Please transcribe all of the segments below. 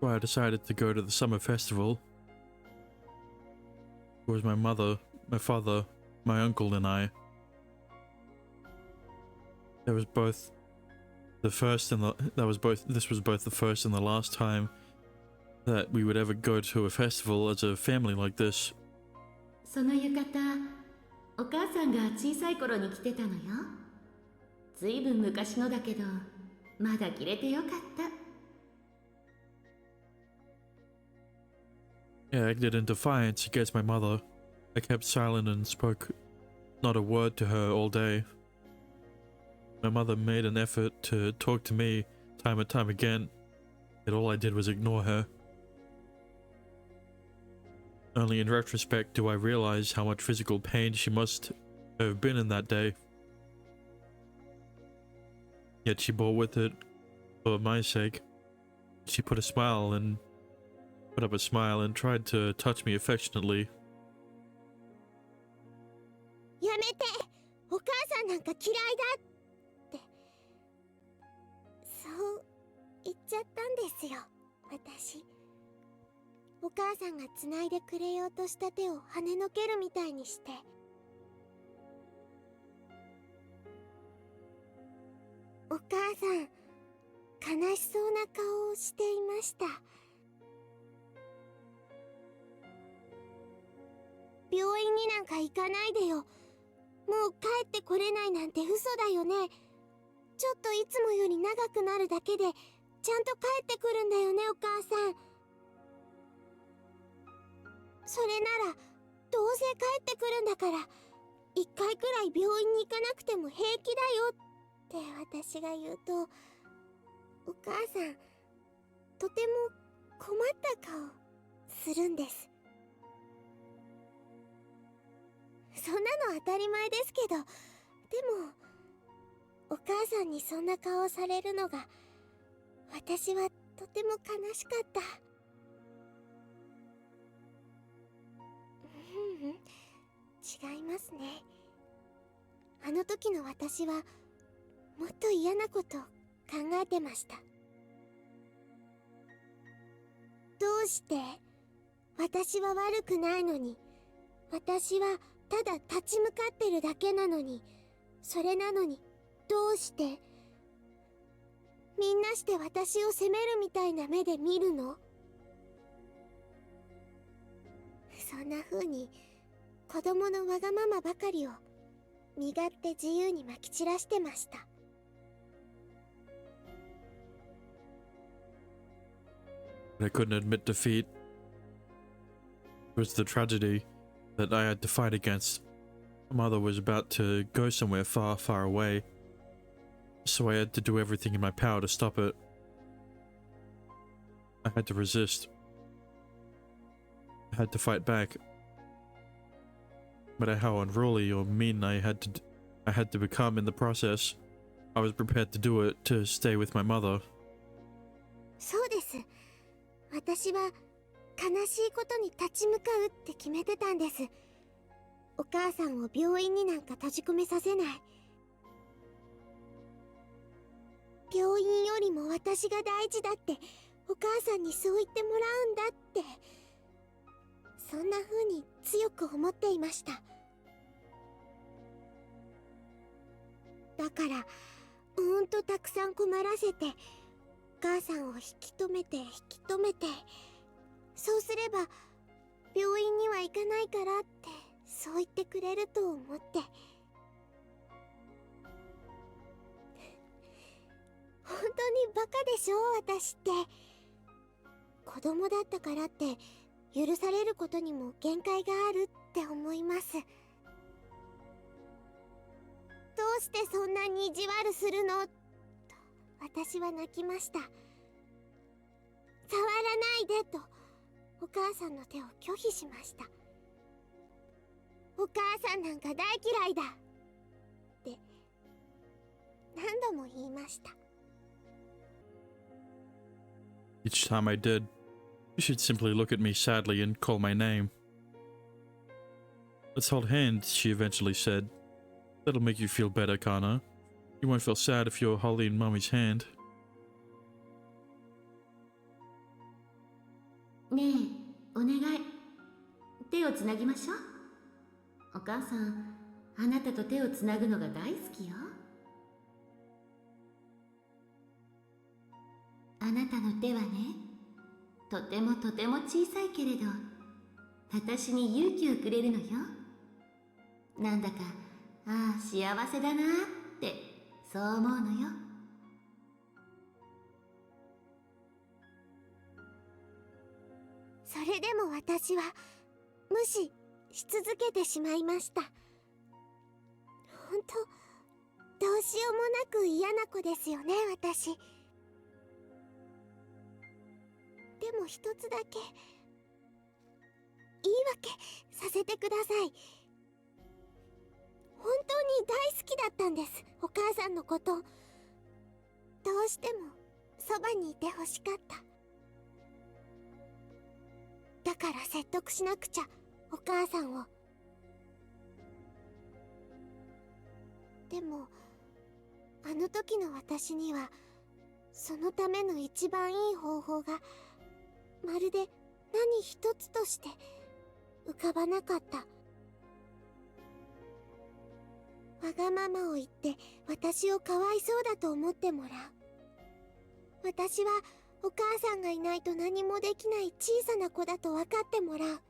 So I decided to go to the summer festival. It was my mother, my father, my uncle, and I. There was both the first and this was both the first and the last time that we would ever go to a festival as a family like this. その浴衣、お母さんが小さい頃に着てたのよ。ずいぶん昔のだけど、まだ着れてよかった。I acted in defiance against my mother. I kept silent and spoke not a word to her all day. My mother made an effort to talk to me time and time again, yet all I did was ignore her. Only in retrospect do I realize how much physical pain she must have been in that day. Yet she bore with it for my sake. She put up a smile and tried to touch me affectionately. やめて、お母さんなんか嫌いだってそう言っちゃったんですよ、私。お母さんが繋いでくれようとした手を跳ねのけるみたいにして。お母さん、悲しそうな顔をしていました。病院になんか行かないでよ。もう帰ってこれないなんて嘘だよね。ちょっといつもより長くなるだけでちゃんと帰ってくるんだよね、お母さん。それならどうせ帰ってくるんだから一回くらい病院に行かなくても平気だよって私が言うと、お母さんとても困った顔するんです。そんなの当たり前ですけど、でもお母さんにそんな顔されるのが私はとても悲しかった。違いますね。あの時の私はもっと嫌なこと考えてました。どうして私は悪くないのに、私はただ立ち向かってるだけなのに、それなのにどうしてみんなして私を責めるみたいな目で見るの？そんな風に子供のわがままばかりを身勝手自由にまき散らしてました。I couldn't admit defeat. It was the tragedy that I had to fight against. My mother was about to go somewhere far, far away, so I had to do everything in my power to stop it. I had to resist. I had to fight back. No matter how unruly or mean I had to become in the process, I was prepared to do it to stay with my mother. そうです。私は悲しいことに立ち向かうって決めてたんです。お母さんを病院になんか閉じ込めさせない。病院よりも私が大事だってお母さんにそう言ってもらうんだって、そんな風に強く思っていました。だからたくさん困らせて、お母さんを引き止めてそうすれば病院には行かないからってそう言ってくれると思って。本当にバカでしょ、私って。子供だったからって許されることにも限界があるって思います。どうしてそんなに意地悪するのと私は泣きました。触らないでとお母さんの手を拒否しました。お母さんなんか大嫌いだって何度も言いました。Each time I did, she'd simply look at me sadly and call my name. Let's hold hands, she eventually said. That'll make you feel better, Kana. You won't feel sad if you're holding Mummy's hand. ねえ、お願い。手をつなぎましょう。お母さん、あなたと手をつなぐのが大好きよ。あなたの手はね、とてもとても小さいけれど、私に勇気をくれるのよ。なんだか、ああ、幸せだなって、そう思うのよ。それでも私は無視し続けてしまいました。本当、どうしようもなく嫌な子ですよね、私。でも一つだけ言い訳させてください。本当に大好きだったんです、お母さんのこと。どうしてもそばにいてほしかった。だから説得しなくちゃ、お母さんを。でもあの時の私にはそのための一番いい方法がまるで何一つとして浮かばなかった。わがままを言って私をかわいそうだと思ってもらう。私はお母さんがいないと何もできない小さな子だと分かってもらう。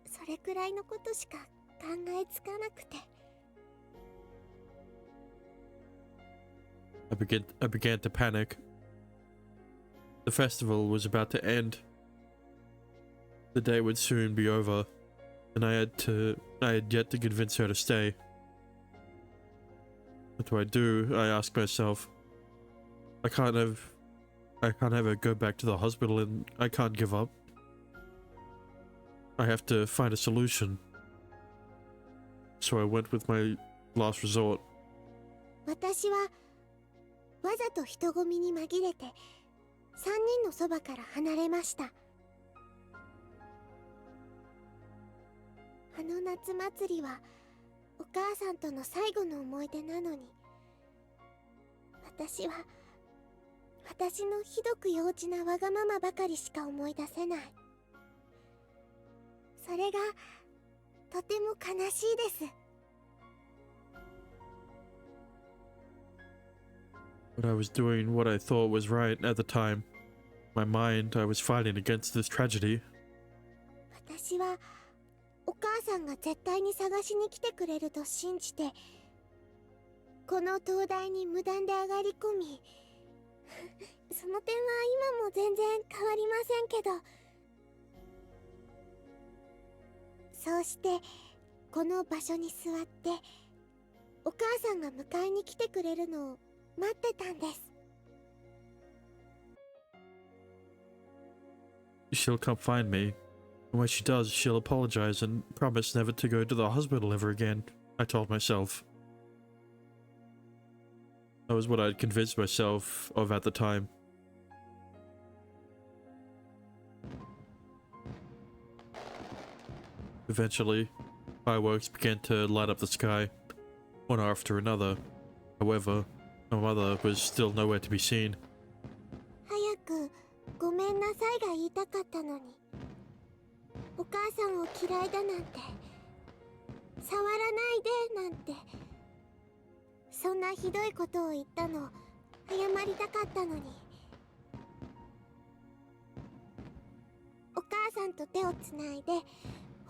それくらいのことしか考えつかなくて。I began to panic. The festival was about to end. The day would soon be over, and I had yet to convince her to stay. What do I do? I asked myself. I can't have her go back to the hospital, and I can't give up. I have to find a solution. So I went with my last resort. 私はわざと人混みに紛れて3人のそばから離れました。あの夏祭りはお母さんとの最後の思い出なのに、私は私のひどく幼稚なわがままばかりしか思い出せない。それがとても悲しいです。But I was doing what I thought was right at the time. In my mind, I was fighting against this tragedy. 私はお母さんが絶対に探しに来てくれると信じて、この灯台に無断で上がり込み、その点は今も全然変わりませんけど、そうしてこの場所に座ってお母さんが迎えに来てくれるのを待ってたんです。She'll come find me. And when she does, she'll apologize and promise never to go to the hospital ever again, I told myself. That was what I'd convinced myself of at the time. Eventually, fireworks began to light up the sky, one after another. However, my mother was still nowhere to be seen. 早くごめんなさいが言いたかったのに、お母さんを嫌いだなんて、触らないでなんて、そんなひどいことを言ったの謝りたかったのに、お母さんと手をつないで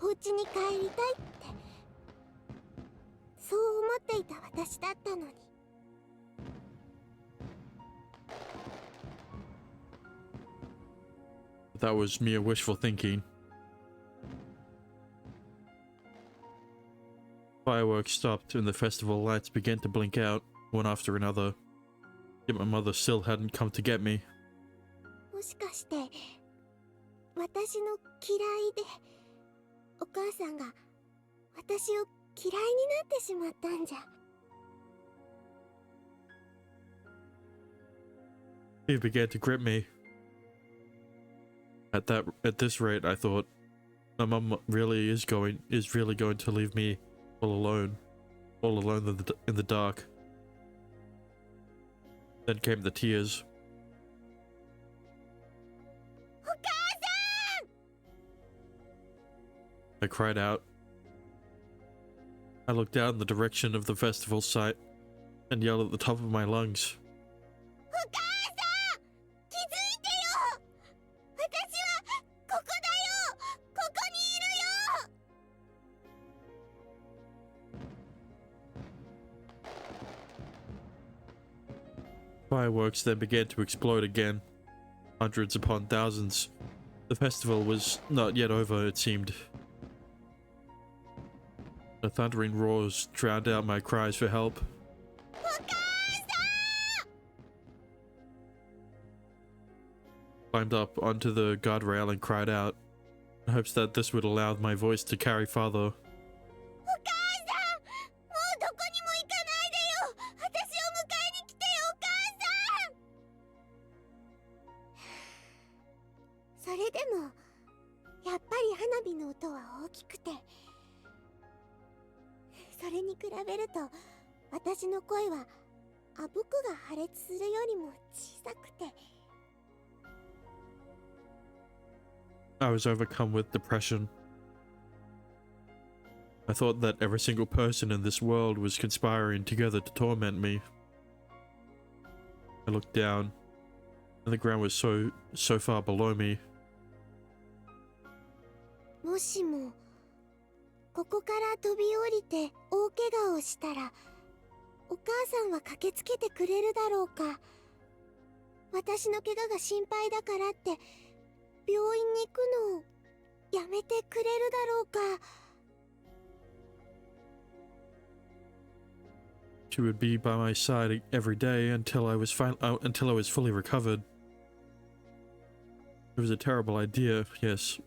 お家に帰りたいって、そう思っていた私だったのに。That was mere wishful thinking. Fireworks stopped and the festival lights began to blink out, one after another. Yet my mother still hadn't come to get me. もしかして私の嫌いでお母さんが私を嫌いになってしまったんじゃ。He began to grip me. At this rate, I thought, my mum really is really going to leave me all alone in the dark. Then came the tears. I cried out. I looked out in the direction of the festival site and yelled at the top of my lungs. お母さん気づいてよ私はここだよここにいるよ Fireworks then began to explode again, hundreds upon thousands. The festival was not yet over, it seemed. The thundering roars drowned out my cries for help. お母さん Climbed up onto the guardrail and cried out, in hopes that this would allow my voice to carry farther. お母さんもうどこにも行かないでよ私を迎えに来てよお母さんそれでもやっぱり花火の音は大きくてそれに比べると私の声はあぶくが破裂するよりも小さくて I was overcome with depression. I thought that every single person in this world was conspiring together to torment me. I looked down, and the ground was so far below me. もしもここから飛び降りて大怪我をしたらお母さんは駆けつけてくれるだろうか私の怪我が心配だからって病院に行くのをやめてくれるだろうか She would be by my side every day until I was fully recovered. It was a terrible idea, yes,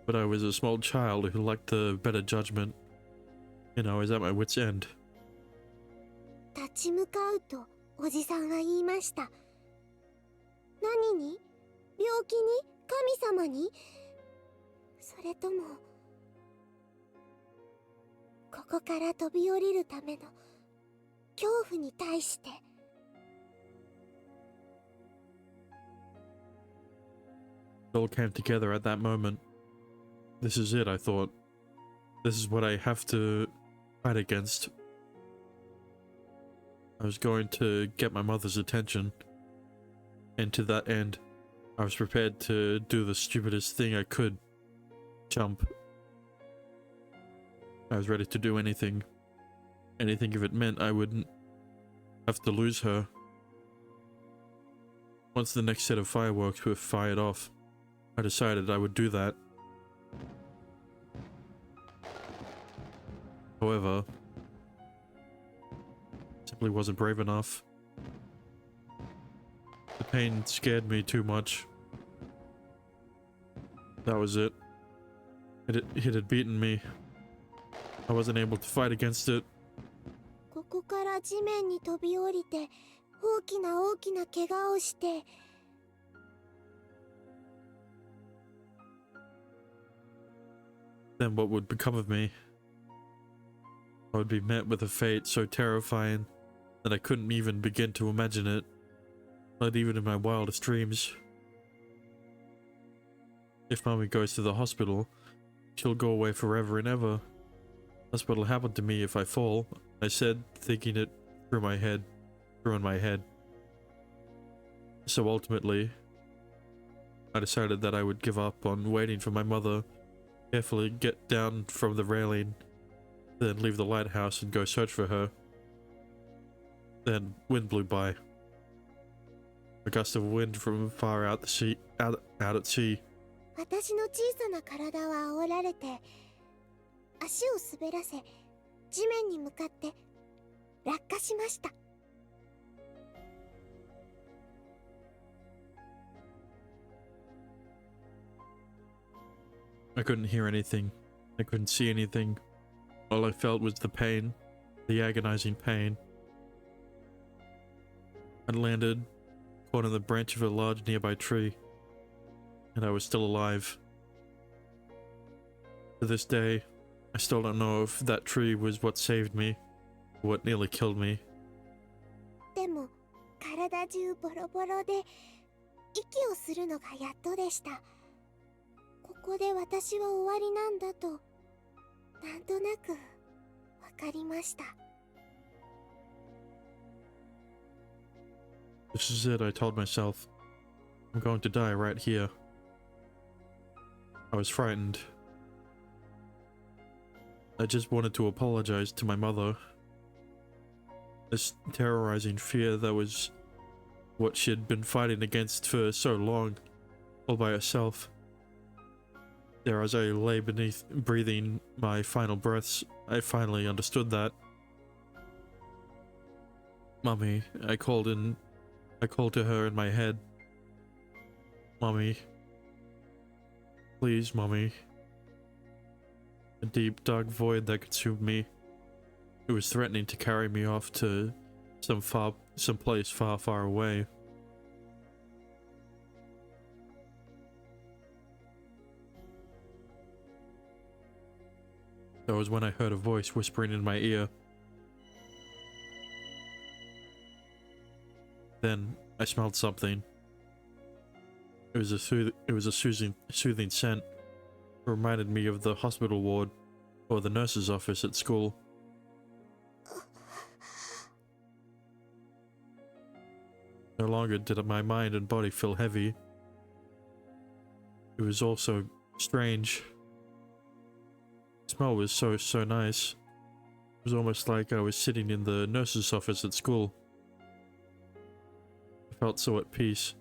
but I was a small child who lacked the better judgment. You know, I was at my wit's end. 立ち向かうとおじさんは言いました何に病気に神様にそれともここから飛び降りるための恐怖に対して It all came together at that moment. This is it, I thought. This is what I have to fight against. I was going to get my mother's attention, and to that end, I was prepared to do the stupidest thing I could. Jump. I was ready to do anything. Anything if it meant I wouldn't have to lose her. Once the next set of fireworks were fired off, I decided I would do that. However, simply wasn't brave enough. The pain scared me too much. That was it. It had beaten me. I wasn't able to fight against it. ここから地面に飛び降りて大きな大きな怪我をして Then what would become of me? I would be met with a fate so terrifying that I couldn't even begin to imagine it, not even in my wildest dreams. If Mommy goes to the hospital, she'll go away forever and ever. That's what'll happen to me if I fall, I said, thinking it through in my head. So ultimately, I decided that I would give up on waiting for my mother, carefully get down from the railing, then leave the lighthouse and go search for her. Then wind blew by. A gust of wind from far out at sea. 私の小さな体は煽られて足を滑らせ地面に向かって落下しました I couldn't hear anything. I couldn't see anything. All I felt was the pain, the agonizing pain. I landed, caught on the branch of a large nearby tree, and I was still alive. To this day, I still don't know if that tree was what saved me, or what nearly killed me. でも体中ボロボロで息をするのがやっとでしたここで私は終わりなんだとなんとなくわかりました。 This is it, I told myself. I'm going to die right here. I was frightened. I just wanted to apologize to my mother. This terrorizing fear that was what she had been fighting against for so long, all by herself. There, as I lay beneath, breathing my final breaths, I finally understood that. Mummy, I called to her in my head. Mummy. Please, Mummy. A deep, dark void that consumed me. It was threatening to carry me off to some place far, far away. That was when I heard a voice whispering in my ear. Then I smelled something. It was a soothing scent. It reminded me of the hospital ward or the nurse's office at school. No longer did my mind and body feel heavy. It was also strange. The smell was so nice. It was almost like I was sitting in the nurse's office at school. I felt so at peace,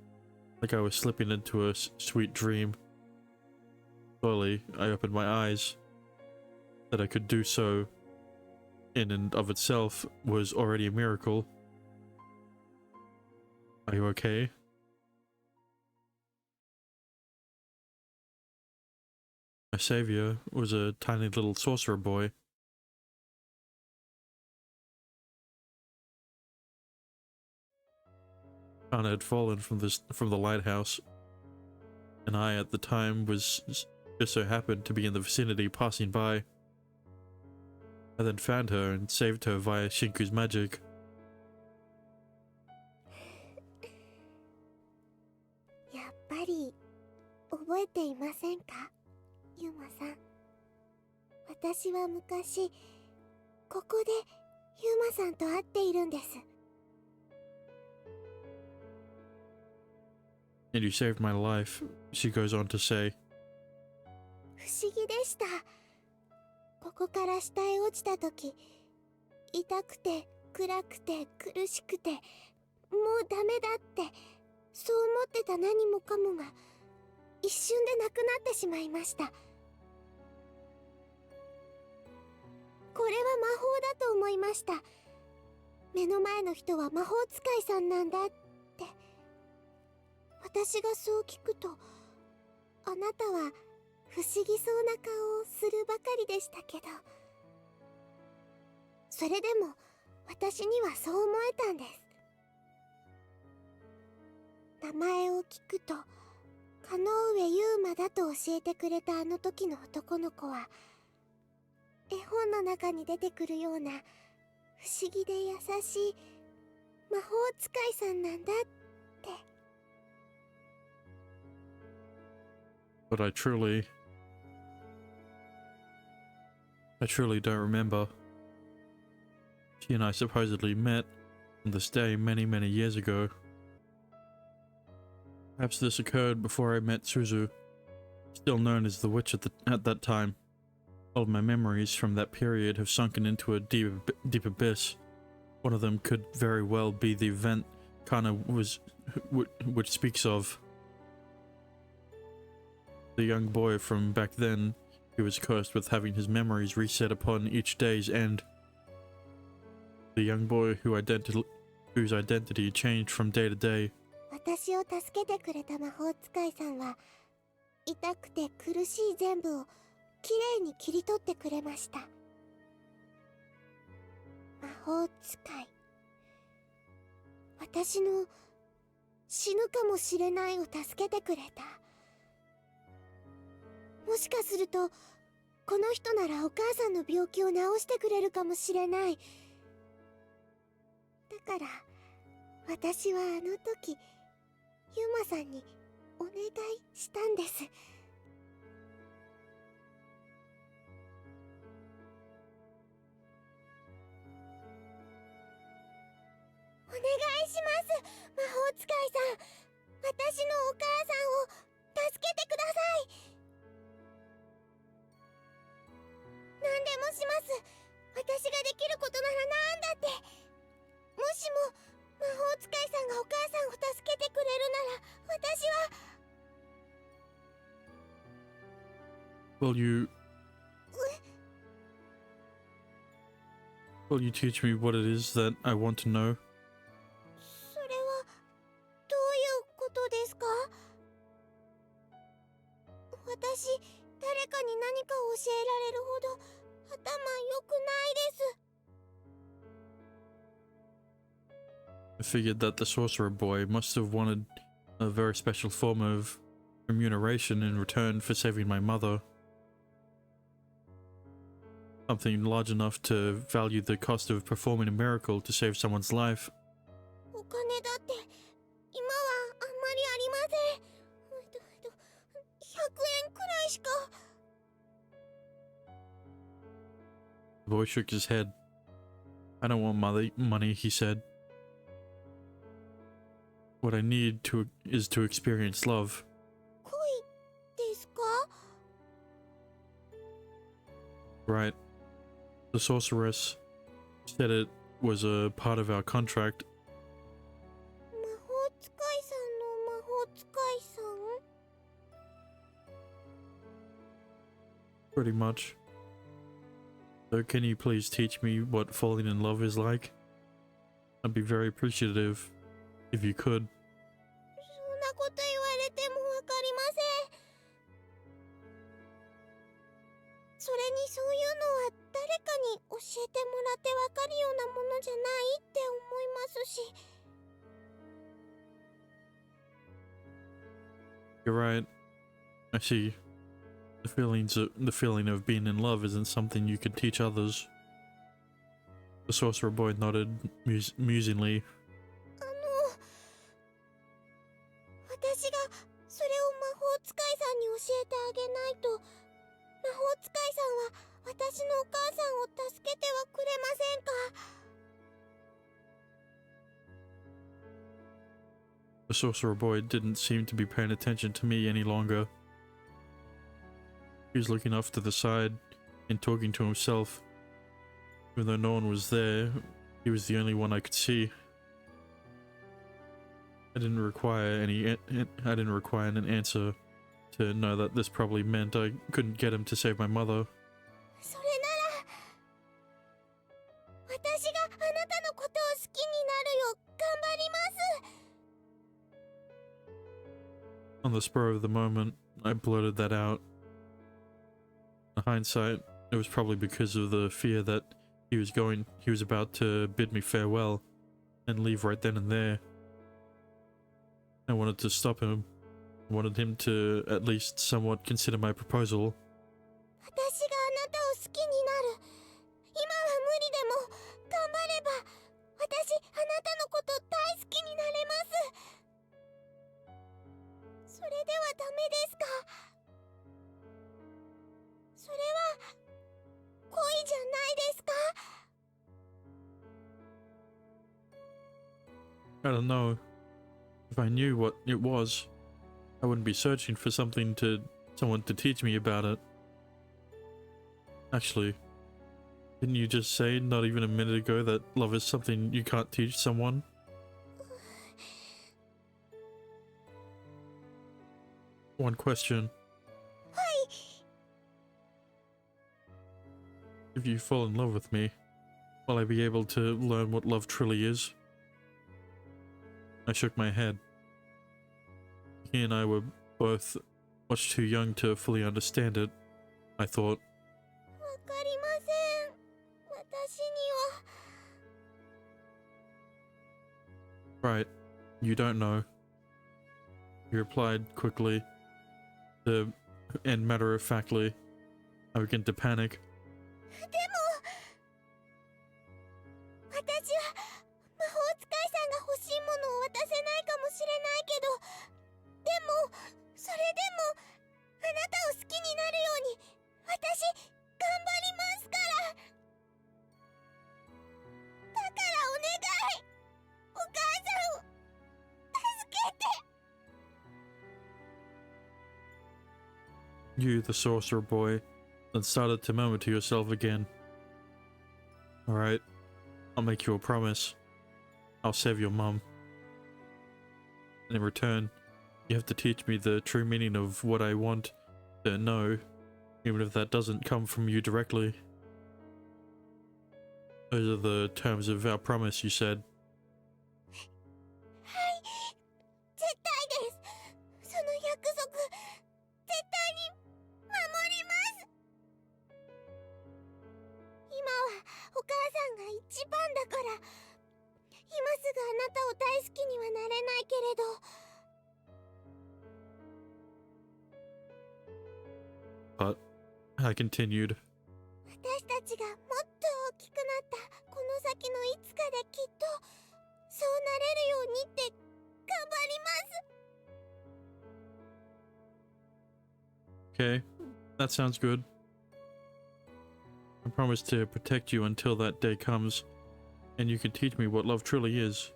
like I was slipping into a sweet dream. Slowly, I opened my eyes. That I could do so in and of itself was already a miracle. Are you okay? My savior was a tiny little sorcerer boy. Kana had fallen from the lighthouse, and I at the time just so happened to be in the vicinity passing by. I then found her and saved her via Shinku's magic. やっぱり覚えていませんか、ユマさん。私は昔ここでユマさんと会っているんです。 And you saved my life, she goes on to say. 不思議でした。ここから下へ落ちた時、痛くて暗くて苦しくてもうダメだってそう思ってた何もかもが一瞬でなくなってしまいました。これは魔法だと思いました。目の前の人は魔法使いさんなんだって。私がそう聞くと、あなたは不思議そうな顔をするばかりでしたけど、それでも私にはそう思えたんです。名前を聞くと、加納上優馬だと教えてくれたあの時の男の子は、絵本の中に出てくるような不思議で優しい魔法使いさんなんだって。 But I truly don't remember. She and I supposedly met on this day many years ago. Perhaps this occurred before I met Suzu, still known as the witch at that time. All of my memories from that period have sunken into a deep abyss. One of them could very well be the event Kana which speaks of. The young boy from back then, who was cursed with having his memories reset upon each day's end. The young boy whose identity changed from day to day. 私を助けてくれた魔法使いさんは、痛くて苦しい全部をきれいに切り取ってくれました。魔法使い。私の死ぬかもしれないを助けてくれた。もしかするとこの人ならお母さんの病気を治してくれるかもしれない。だから私はあの時ユマさんにお願いしたんです。します魔法使いさん。私のお母さんを助けてください。何でもします。私ができることならなんだって。もしも魔法使いさんがお母さんを助けてくれるなら、私は。 Will you teach me what it is that I want to know? それはどういうことですか？私、誰かに何かを教えられるほど頭良くないです。 I figured that the sorcerer boy must have wanted a very special form of remuneration in return for saving my mother. Something large enough to value the cost of performing a miracle to save someone's life. お金だって今はあんまりありません。100円くらいしか。 The boy shook his head. I don't want money, he said. What I need is to experience love. 恋ですか？ Right. The sorceress said it was a part of our contract. 魔法使いさんの魔法使いさん？ Pretty much. So can you please teach me what falling in love is like? I'd be very appreciative if you could. そんなこと言われてもわかりません。それにそういうのは誰かに教えてもらってわかるようなものじゃないって思いますし。 You're right. I see. The feeling of being in love isn't something you can teach others. The sorcerer boy nodded musingly. 私がそれを魔法使いさんに教えてあげないと、魔法使いさんは私のお母さんを助けてはくれませんか？ The sorcerer boy didn't seem to be paying attention to me any longer. He was looking off to the side and talking to himself. Even though no one was there, he was the only one I could see. I didn't require an answer to know that this probably meant I couldn't get him to save my mother. それなら私があなたのことを好きになるよ。頑張ります。 On the spur of the moment, I blurted that out. In hindsight, it was probably because of the fear that he was about to bid me farewell and leave right then and there. I wanted to stop him. I wanted him to at least somewhat consider my proposal. 私があなたを好きになる。今は無理でも頑張れば私あなたのこと大好きになれます。それではダメですか？それは恋じゃないですか？ I don't know. If I knew what it was, I wouldn't be searching for someone to teach me about it. Actually, didn't you just say not even a minute ago that love is something you can't teach someone? One question. はい。 If you fall in love with me, will I be able to learn what love truly is? I shook my head. He and I were both much too young to fully understand it, I thought. わかりません。私には。 Right, you don't know. He replied quickly, and matter-of-factly. I began to panic. でも私は魔法使いさんが欲しいものを渡せないかもしれないけど、でもそれでもあなたを好きになるように私頑張りますから。だからお願い、お母さん you, the sorcerer boy, then started to murmur to yourself again. Alright, I'll make you a promise. I'll save your mum. And in return, you have to teach me the true meaning of what I want to know, even if that doesn't come from you directly. Those are the terms of our promise, you said. はい、絶対です。その約束、絶対に守ります。今はお母さんが一番だから、今すぐあなたを大好きにはなれないけれど。But I continued. 私たちがもっと大きくなったこの先のいつかできっとそうなれるようにって頑張ります。 Okay, that sounds good. I promise to protect you until that day comes, and you can teach me what love truly is.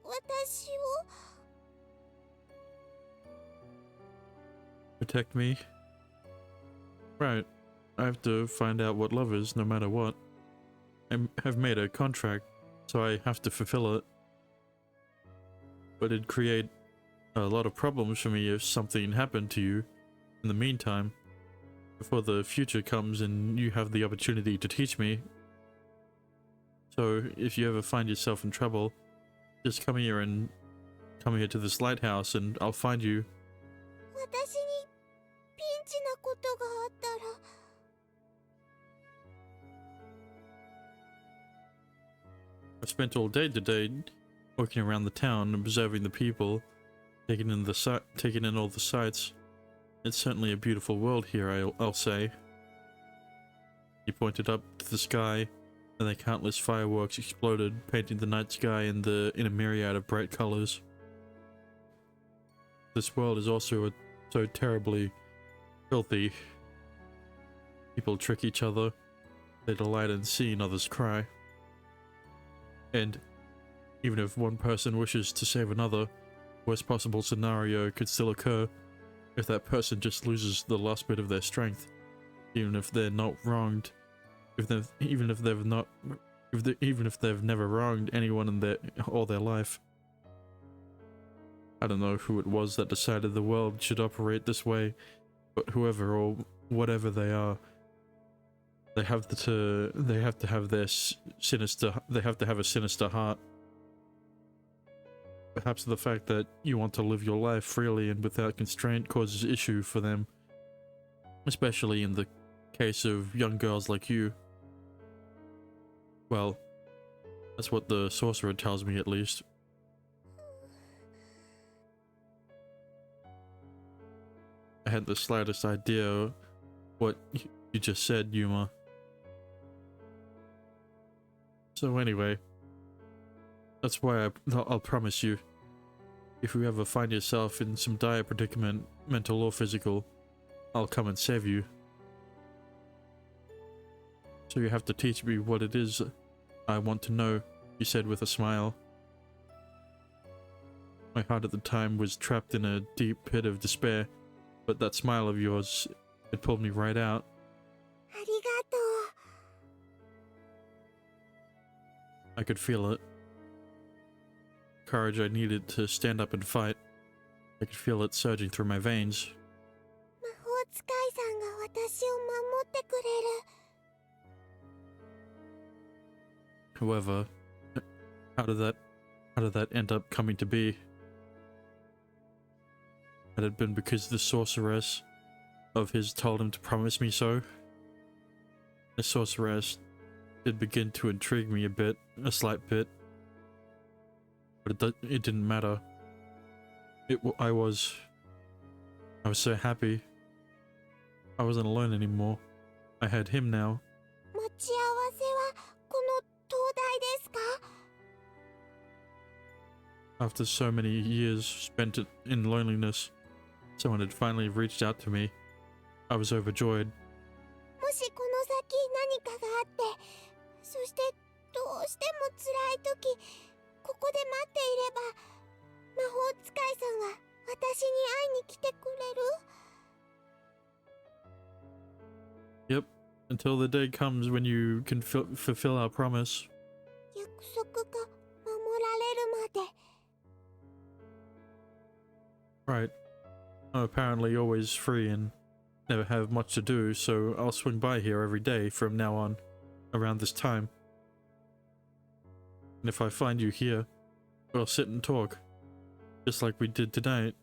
私を Protect me? Right. I have to find out what love is no matter what. I have made a contract, so I have to fulfill it. But it'd create a lot of problems for me if something happened to you in the meantime, before the future comes and you have the opportunity to teach me. So if you ever find yourself in trouble, just come here to this lighthouse and I'll find you. 私にピンチなことがあったら I spent all day today walking around the town, observing the people, taking in all the sights. It's certainly a beautiful world here, I'll say. He pointed up to the sky, and the countless fireworks exploded, painting the night sky in a myriad of bright colors. This world is also so terribly filthy. People trick each other. They delight in seeing others cry. And even if one person wishes to save another, worst possible scenario could still occur if that person just loses the last bit of their strength, even if they're not wronged, even if they've never wronged anyone in all their life. I don't know who it was that decided the world should operate this way, but whoever or whatever they are, they have to have a sinister heart. Perhaps the fact that you want to live your life freely and without constraint causes issue for them, especially in the case of young girls like you. Well, that's what the sorcerer tells me, at least. I had the slightest idea what you just said, Yuma. So anyway, that's why I'll promise you, if you ever find yourself in some dire predicament, mental or physical, I'll come and save you. So you have to teach me what it is I want to know, he said with a smile. My heart at the time was trapped in a deep pit of despair, but that smile of yours, it pulled me right out. ありがとう。 I could feel it. Courage I needed to stand up and fight. I could feel it surging through my veins. 魔法使いさんが私を守ってくれる。 However, how did that end up coming to be? Had it been because the sorceress of his told him to promise me so? The sorceress did begin to intrigue me a slight bit. But it didn't matter. I was so happy. I wasn't alone anymore. I had him now. 待ち合わせはこの灯台ですか？ After so many years spent in loneliness, someone had finally reached out to me. I was overjoyed. もしこの先何かがあって、そしてどうしても辛い時、ここで待っていれば、魔法使いさんは私に会いに来てくれる？ Yep, until the day comes when you can fulfill our promise. 約束が守られるまで。 Right. I'm apparently always free and never have much to do, so I'll swing by here every day from now on, around this time. And if I find you here, we'll sit and talk, just like we did tonight.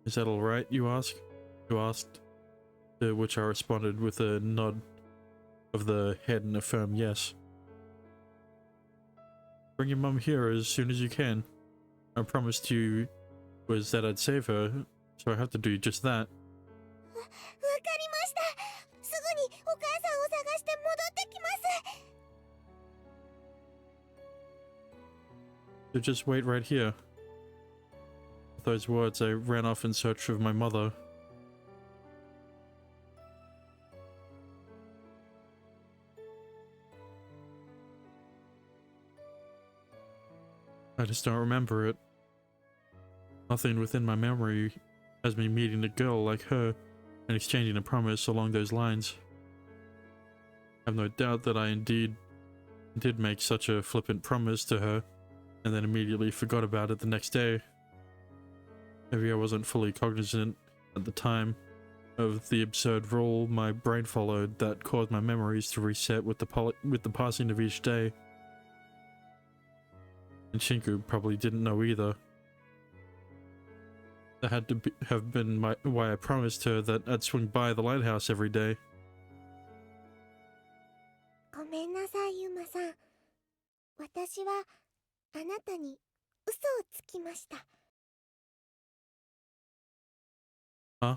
Is that alright, you ask? You asked, to which I responded with a nod of the head and a firm yes. Bring your mum here as soon as you can. I promised you was that I'd save her, so I have to do just that. わかりました。すぐにお母さんを探して戻ってきます。 So just wait right here. With those words, I ran off in search of my mother. I just don't remember it. Nothing within my memory has me meeting a girl like her and exchanging a promise along those lines. I have no doubt that I indeed did make such a flippant promise to her and then immediately forgot about it the next day. Maybe I wasn't fully cognizant at the time of the absurd rule my brain followed that caused my memories to reset with the passing of each day. And Shinku probably didn't know either. That had to have been why I promised her that I'd swing by the lighthouse every day. ごめんなさい、ユマさん。私はあなたに嘘をつきました。Huh?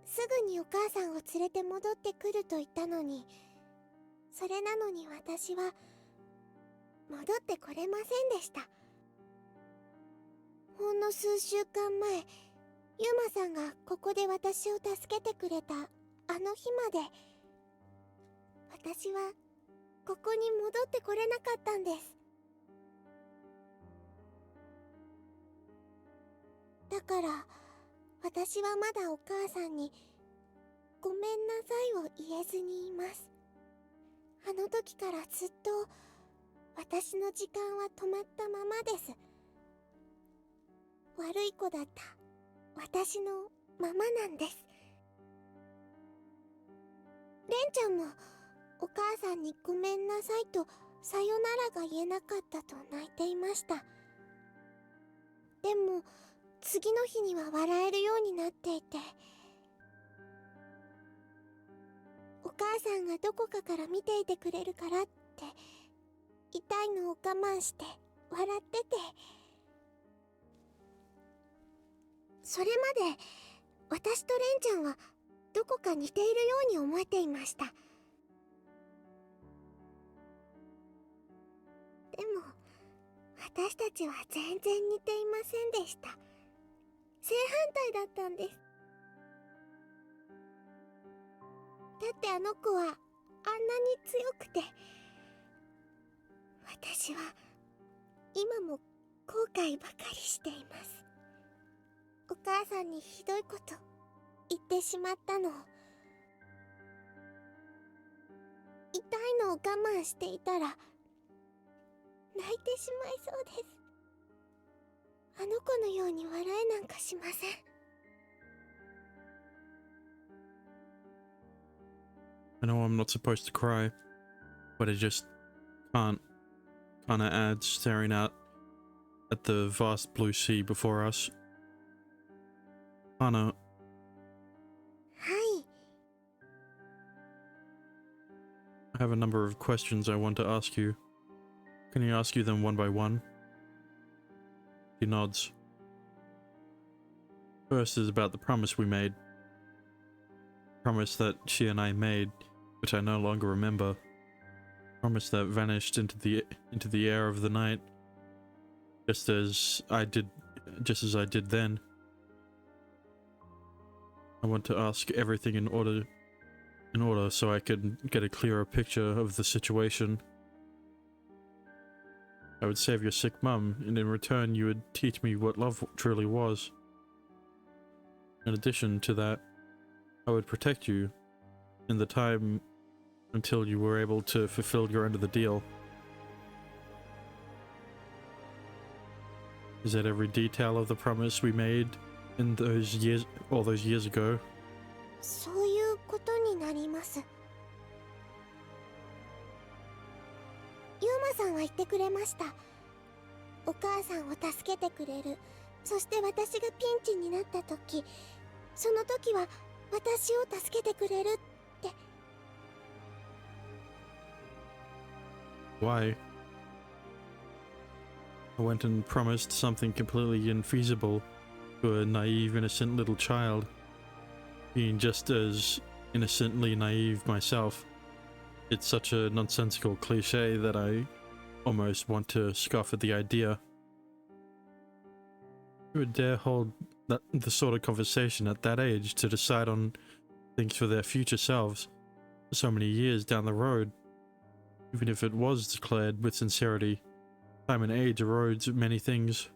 すぐにお母さんを連れて戻ってくると言ったのに、それなのに私は戻ってこれませんでした。ほんの数週間前、ユマさんがここで私を助けてくれたあの日まで、私はここに戻ってこれなかったんです。だから私はまだお母さんにごめんなさいを言えずにいます。あの時からずっと私の時間は止まったままです。悪い子だった私のままなんです。レンちゃんもお母さんにごめんなさいとさよならが言えなかったと泣いていました。でも次の日には笑えるようになっていて、お母さんがどこかから見ていてくれるからって痛いのを我慢して笑ってて、それまで私とレンちゃんはどこか似ているように思えていました。でも私たちは全然似ていませんでした。正反対だったんです。だってあの子はあんなに強くて、私は今も後悔ばかりしています。お母さんにひどいこと言ってしまったのを、痛いのを我慢していたら泣いてしまいそうです。あの子のように笑えなんかしません。I know I'm not supposed to cry, but I just can't. Kana adds, staring out at the vast blue sea before us. Kana, はい。 I have a number of questions I want to ask you. Can I ask you them one by one? He nods. First is about the promise we made. Promise that she and I made, which I no longer remember. Promise that vanished into the air of the night, just as I did then. I want to ask everything in order so I can get a clearer picture of the situation. I would save your sick mum, and in return you would teach me what love truly was. In addition to that, I would protect you in the time until you were able to fulfill your end of the deal. Is that every detail of the promise we made in those years, all those years ago? そういうことになります。ユーマさんは言ってくれました。お母さんを助けてくれる。そして私がピンチになった時、その時は私を助けてくれるって。Why? I went and promised something completely infeasible to a naive, innocent little child, being just as innocently naive myself. It's such a nonsensical cliche that I almost want to scoff at the idea. Who would dare hold the sort of conversation at that age to decide on things for their future selves so many years down the road? Even if it was declared with sincerity, time and age erodes many things.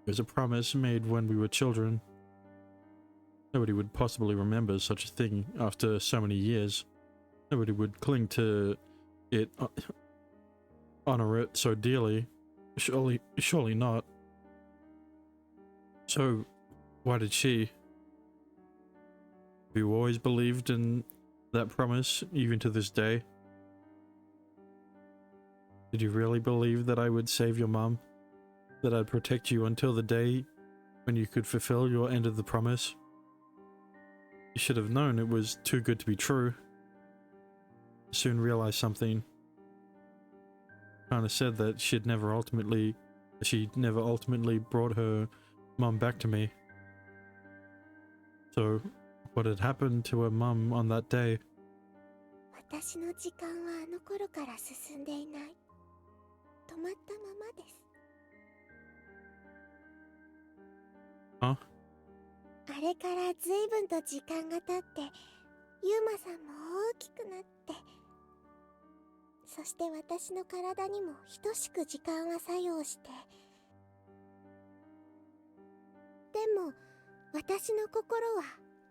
It was a promise made when we were children. Nobody would possibly remember such a thing after so many years. Nobody would cling to it, honor it so dearly. Surely not. So, why did she? Have you always believed in that promise, even to this day? Did you really believe that I would save your mum? That I'd protect you until the day when you could fulfill your end of the promise? You should have known it was too good to be true. I soon realized something. Kinda said that she'd never ultimately brought her mum back to me. So, what had happened to her mum on that day? 私の時間はあの頃から進んでいない。止まったままです。Huh? あれから随分と時間が経って、ユーマさんも大きくなって、そして私の体にも等しく時間は作用して、でも私の心は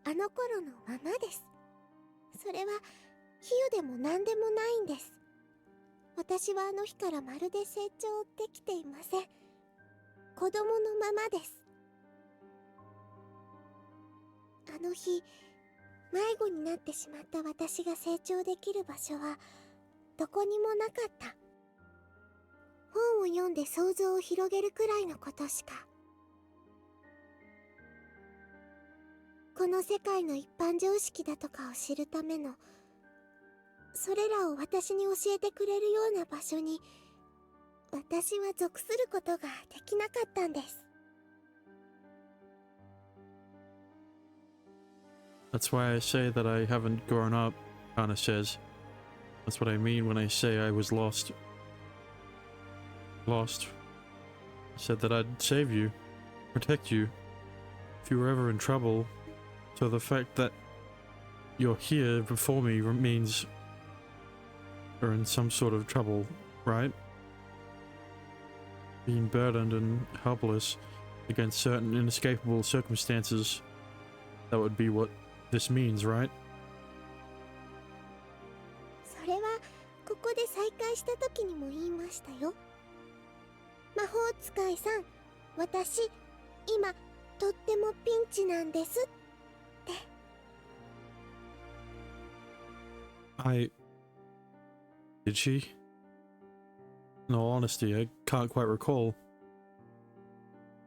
あの頃のままです。それは比喩でも何でもないんです。私はあの日からまるで成長できていません。子供のままです。あの日、迷子になってしまった私が成長できる場所はどこにもなかった。本を読んで想像を広げるくらいのことしか。この世界の一般常識だとかを知るための、それらを私に教えてくれるような場所に、私は属することができなかったんです。That's why I say that I haven't grown up, Kana says. That's what I mean when I say I was lost. Lost. I said that I'd save you, protect you, if you were ever in trouble. So the fact that you're here before me means you're in some sort of trouble, right? Being burdened and helpless against certain inescapable circumstances. That would be what this means, right? それはここで再会した時にも言いましたよ。魔法使いさん、私今とってもピンチなんですって。Did she? In all honesty, I can't quite recall.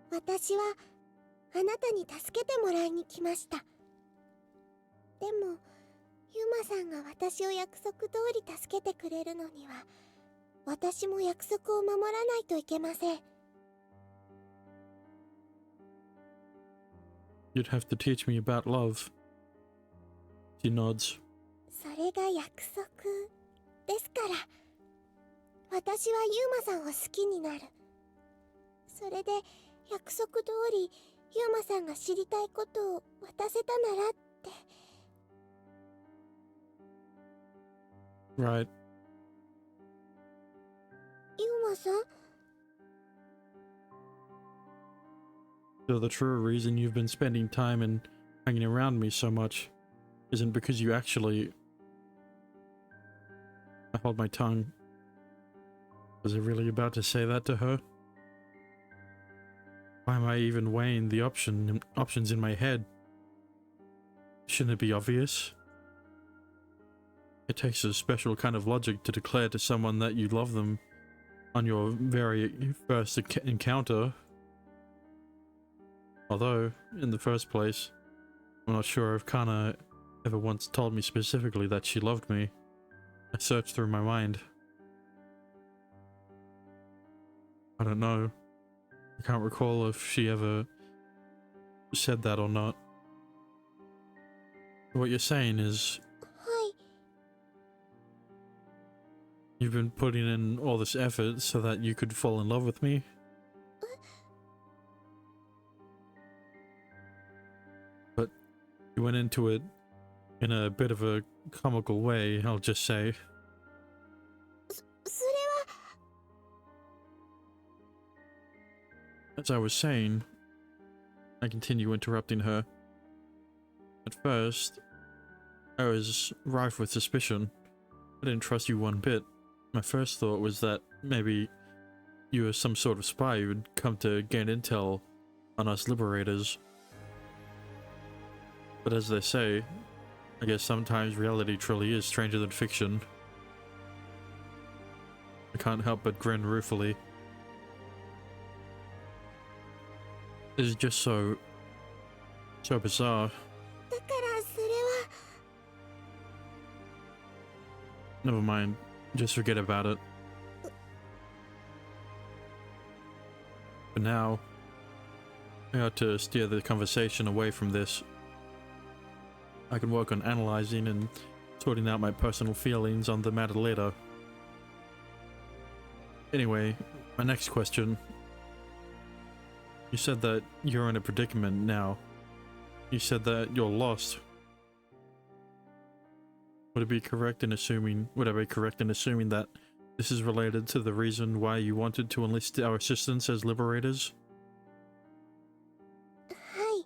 私はあなたに助けてもらいに来ました。でもユマさんが私を約束通り助けてくれるのには、私も約束を守らないといけません。You'd have to teach me about love. She nods. それが約束ですから。私はユーマさんを好きになる。それで約束通りユーマさんが知りたいことを渡せたならって。Right. 馬さん。 So the true reason you've been spending time and hanging around me so much isn't because you actually... I hold my tongue. Was I really about to say that to her? Why am I even weighing the options in my head? Shouldn't it be obvious? It takes a special kind of logic to declare to someone that you love them on your very first encounter. Although, in the first place, I'm not sure if Kana ever once told me specifically that she loved me. I searched through my mind. I don't know. I can't recall if she ever said that or not. What you're saying is, はい。 you've been putting in all this effort so that you could fall in love with me? But you went into it in a bit of a comical way, I'll just say. それは。 As I was saying, I continue interrupting her. At first, I was rife with suspicion. I didn't trust you one bit. My first thought was that maybe you were some sort of spy who had come to gain intel on us liberators. But as they say, I guess sometimes reality truly is stranger than fiction. I can't help but grin ruefully. This is just so bizarre. だからそれは。 Never mind. Just forget about it. For now, I ought to steer the conversation away from this. I can work on analyzing and sorting out my personal feelings on the matter later. Anyway, my next question. You said that you're in a predicament now. You said that you're lost. Would I be correct in assuming that this is related to the reason why you wanted to enlist our assistance as liberators? はい。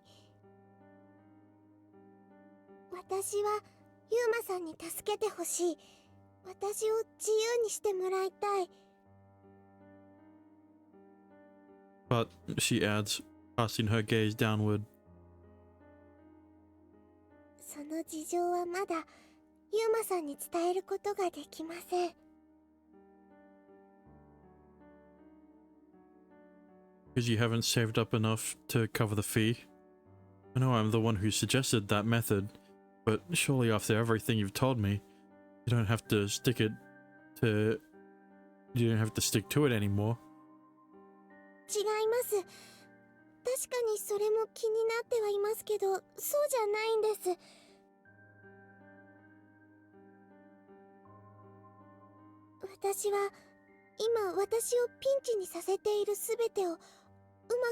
私はユーマさんに助けてほしい。私を自由にしてもらいたい。 But, she adds, casting her gaze downward. その事情はまだユーマさんに伝えることができません。 Because you haven't saved up enough to cover the fee? I know I'm the one who suggested that method, but surely after everything you've told me, you don't have to stick to it anymore. 違います。確かにそれも気になってはいますけど、そうじゃないんです。私は今私をピンチにさせているすべてをうま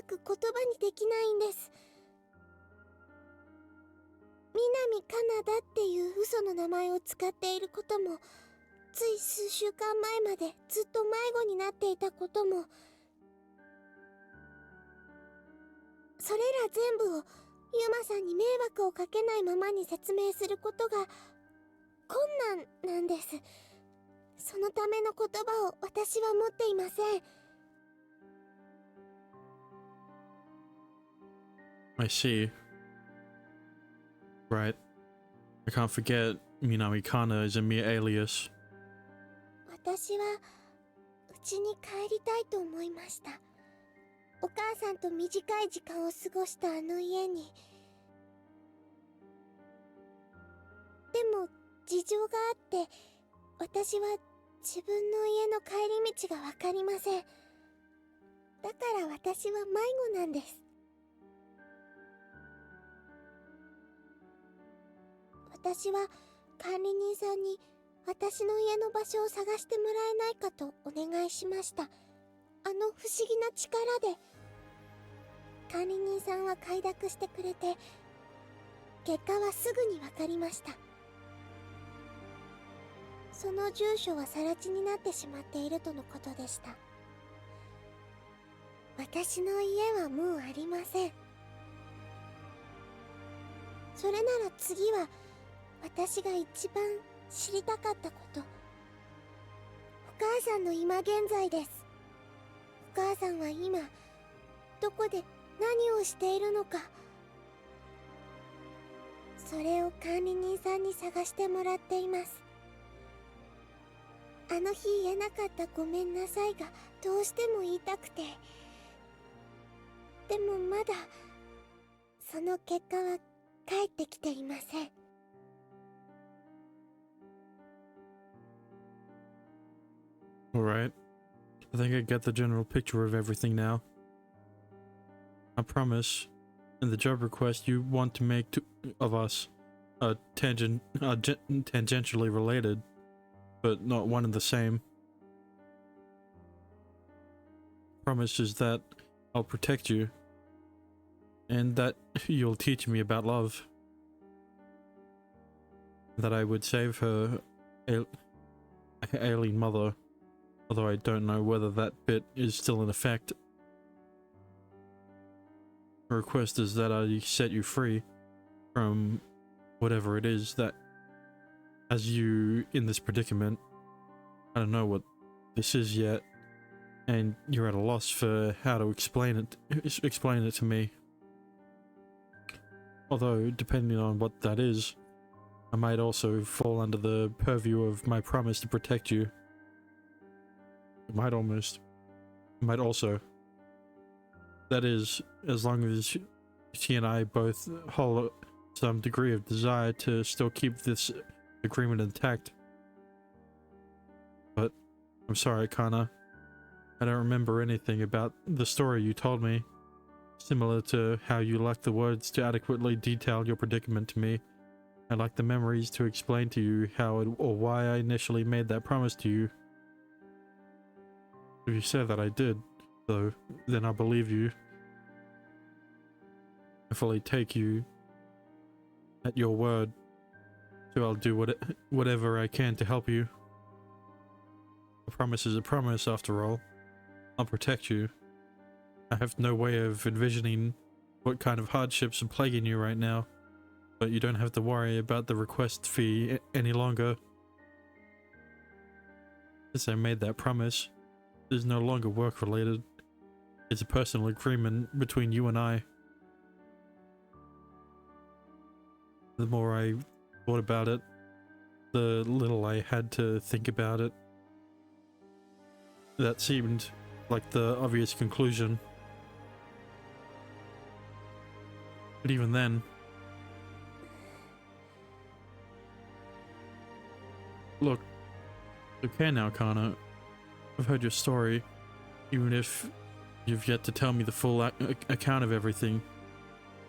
く言葉にできないんです。南カナダっていう嘘の名前を使っていることも、つい数週間前までずっと迷子になっていたことも、それら全部をユーマさんに迷惑をかけないままに説明することが困難なんです。そのための言葉を私は持っていません。 I see. Right. I can't forget Minami Kana is a mere alias. 私は家に帰りたいと思いました。お母さんと短い時間を過ごしたあの家に。でも事情があって私は自分の家の帰り道がわかりません。だから私は迷子なんです。私は管理人さんに私の家の場所を探してもらえないかとお願いしました。あの不思議な力で。管理人さんは快諾してくれて、結果はすぐにわかりました。その住所は更地になってしまっているとのことでした。私の家はもうありません。それなら次は私が一番知りたかったこと、お母さんの今現在です。お母さんは今どこで何をしているのか、それを管理人さんに探してもらっています。あの日言えなかったごめんなさいがどうしても言いたくて、でもまだその結果は返ってきていません。Alright. I think I get the general picture of everything now. I promise, in the job request you want to make of us are tangentially related, but not one and the same. Promise is that I'll protect you, and that you'll teach me about love. That I would save her alien mother, although I don't know whether that bit is still in effect. The request is that I set you free from whatever it is that has you in this predicament. I don't know what this is yet, and you're at a loss for how to explain it to me. Although, depending on what that is, I might also fall under the purview of my promise to protect you. It might also. That is, as long as she and I both hold some degree of desire to still keep this agreement intact. But, I'm sorry, Kana. I don't remember anything about the story you told me. Similar to how you lack the words to adequately detail your predicament to me, I lack the memories to explain to you how or why I initially made that promise to you. If you say that I did, though, then I'll believe you. I fully take you at your word, so I'll do whatever I can to help you. A promise is a promise, after all. I'll protect you. I have no way of envisioning what kind of hardships are plaguing you right now, but you don't have to worry about the request fee any longer. Since I made that promise, it is no longer work-related. It's a personal agreement between you and I. The more I thought about it, the little I had to think about it. That seemed like the obvious conclusion. But even then... Look, it's okay now, Kana. I've heard your story, even if you've yet to tell me the full account of everything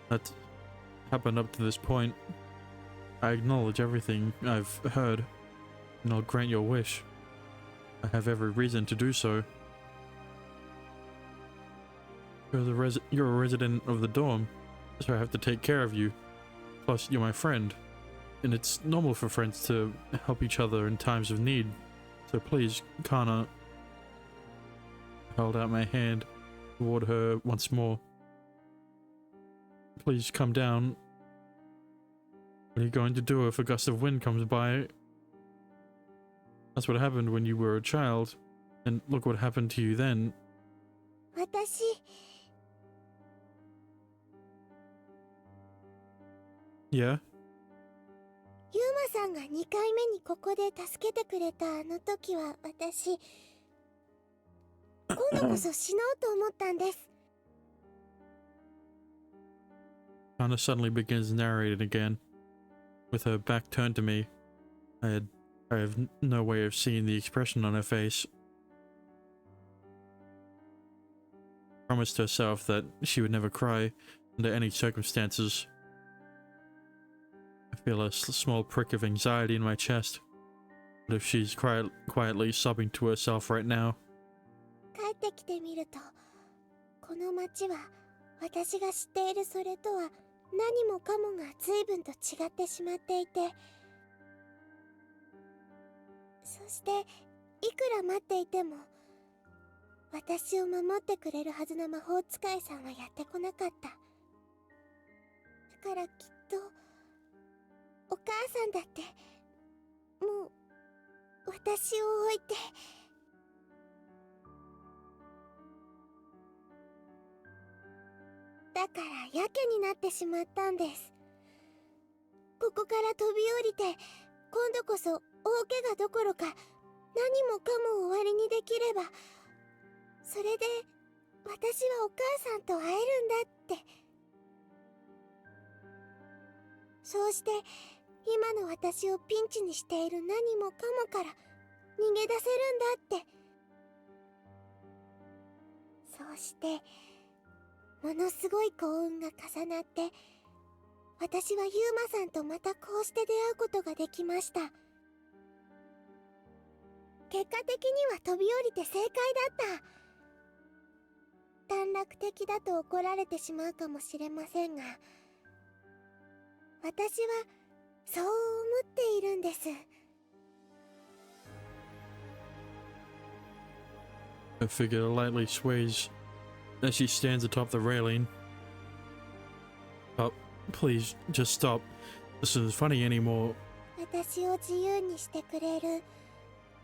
that's happened up to this point. I acknowledge everything I've heard, and I'll grant your wish. I have every reason to do so. You're a resident of the dorm, so I have to take care of you. Plus, you're my friend, and it's normal for friends to help each other in times of need. So please, Kana. I held out my hand toward her once more. Please come down. What are you going to do if a gust of wind comes by? That's what happened when you were a child, and look what happened to you then. 私、Yeah? ユーマさんが2回目にここで助けてくれたあの時は私、今度こそ死のうと思ったんです。Anna suddenly begins narrating again, with her back turned to me. I have no way of seeing the expression on her face. Promised herself that she would never cry under any circumstances. I feel a small prick of anxiety in my chest. What if she's quietly sobbing to herself right now? 帰ってきてみると、この街は私が知っているそれとは何もかもが随分と違ってしまっていて、そしていくら待っていても私を守ってくれるはずの魔法使いさんはやってこなかった。だからきっとお母さんだってもう私を置いて。だからやけになってしまったんです。ここから飛び降りて今度こそ大怪我どころか何もかも終わりにできれば、それで私はお母さんと会えるんだって。そうして今の私をピンチにしている何もかもから逃げ出せるんだって。そうしてものすごい幸運が重なって、私はユーマさんとまたこうして出会うことができました。結果的には飛び降りて正解だった。短絡的だと怒られてしまうかもしれませんが、私はそう思っているんです。Her figure lightly sways as she stands atop the railing. Oh, please, just stop. This isn't funny anymore. 私を自由にしてくれる。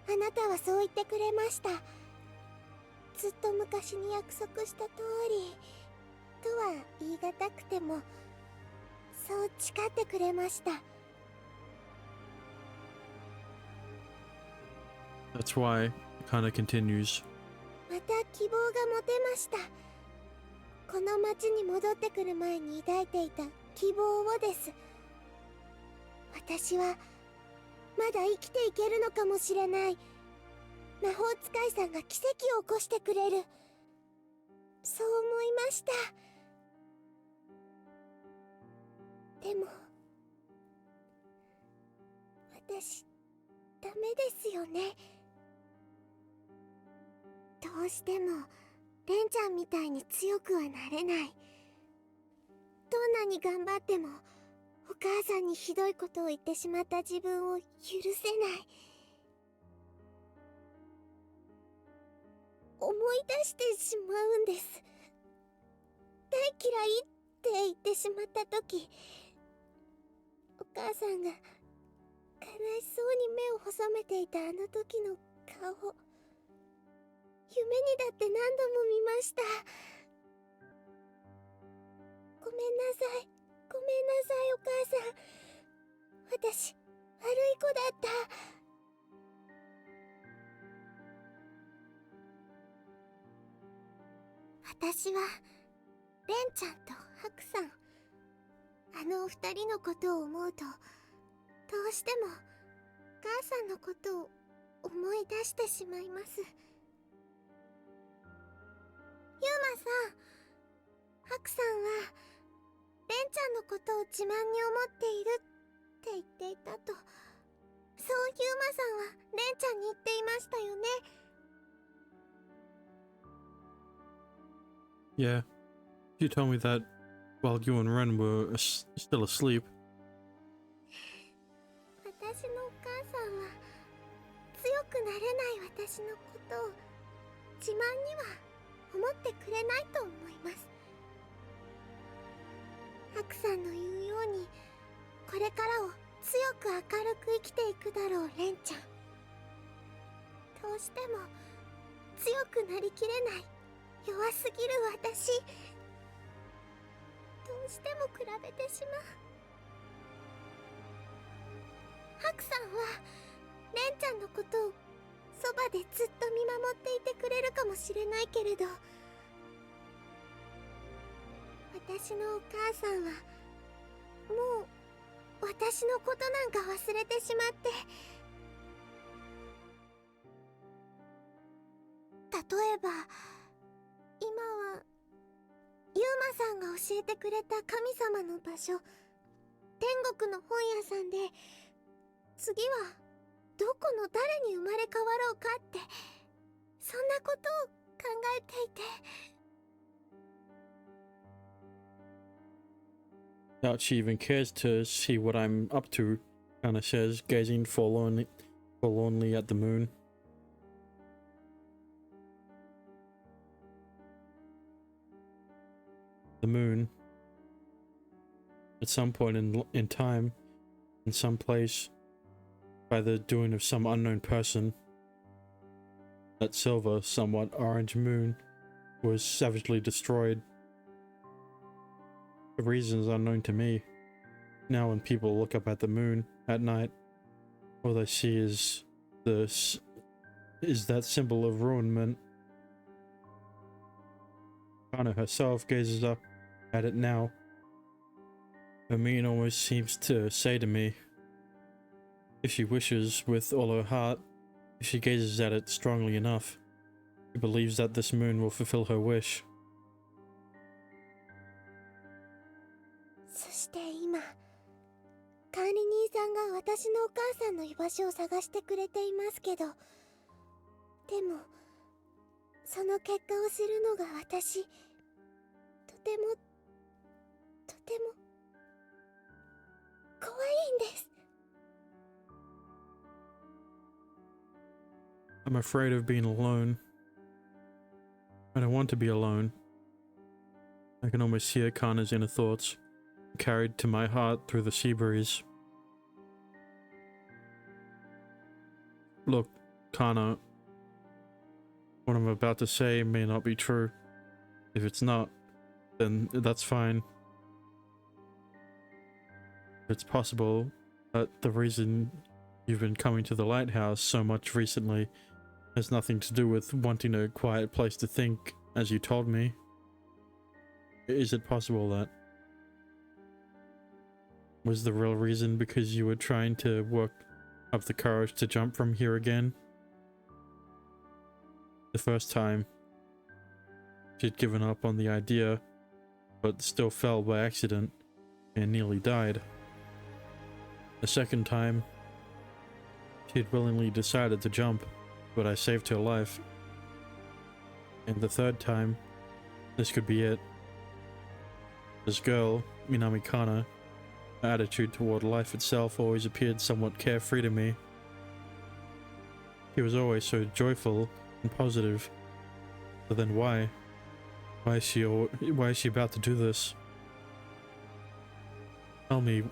あなたはそう言ってくれました。ずっと昔に約束した通りとは言い難くても、そう誓ってくれました。That's why, kinda continues. また希望が持てました。この町に戻ってくる前に抱いていた希望をです。私はまだ生きていけるのかもしれない。魔法使いさんが奇跡を起こしてくれる。そう思いました。でも私ダメですよね。どうしてもレンちゃんみたいに強くはなれない。どんなに頑張ってもお母さんにひどいことを言ってしまった自分を許せない。思い出してしまうんです。大嫌いって言ってしまった時、お母さんが悲しそうに目を細めていたあの時の顔、夢にだって何度も見ました。ごめんなさい、ごめんなさいお母さん。私、悪い子だった。私はレンちゃんとハクさん、あのお二人のことを思うと、どうしても母さんのことを思い出してしまいます。ユーマさん、ハクさんはレンちゃんのことを自慢に思っているって言っていたと、そうユーマさんはレンちゃんに言っていましたよね。Yeah, you told me that while you and Ren were still asleep. 私のお母さんは強くなれない私のことを自慢には思ってくれないと思います。ハクさんの言うように、これからを強く明るく生きていくだろうレンちゃん。どうしても強くなりきれない弱すぎる私、どうしても比べてしまう。ハクさんはレンちゃんのことをそばでずっと見守っていてくれるかもしれないけれど、私のお母さんはもう私のことなんか忘れてしまって、例えば今はユーマさんが教えてくれた神様の場所、天国の本屋さんで次はどこの誰に生まれ変わろうかって、そんなことを考えていて。Doubt she even cares to see what I'm up to, kinda says, gazing forlornly at the moon. the moon. At some point in time, in some place, by the doing of some unknown person, that silver, somewhat orange moon was savagely destroyed. The reason is unknown to me. Now when people look up at the moon at night, all they see is that symbol of ruinment. Kana herself gazes up at it now. Hermine almost seems to say to me, if she wishes with all her heart, if she gazes at it strongly enough, she believes that this moon will fulfill her wish. そして今管理人さんが私のお母さんの居場所を探してくれていますけど、でもその結果を知るのが私とても怖いんです。 I'm afraid of being alone. I don't want to be alone. I can almost hear Kana's inner thoughts, carried to my heart through the sea breeze. Look, Kana, what I'm about to say may not be true. If it's not, then that's fine. It's possible that the reason you've been coming to the lighthouse so much recently has nothing to do with wanting a quiet place to think, as you told me. Is it possible that was the real reason because you were trying to work up the courage to jump from here again? The first time, she'd given up on the idea, but still fell by accident and nearly died. The second time, she'd willingly decided to jump, but I saved her life. And the third time, this could be it. This girl, Minami Kana, her attitude toward life itself always appeared somewhat carefree to me. She was always so joyful and positive. But then why? Why is she about to do this? Tell me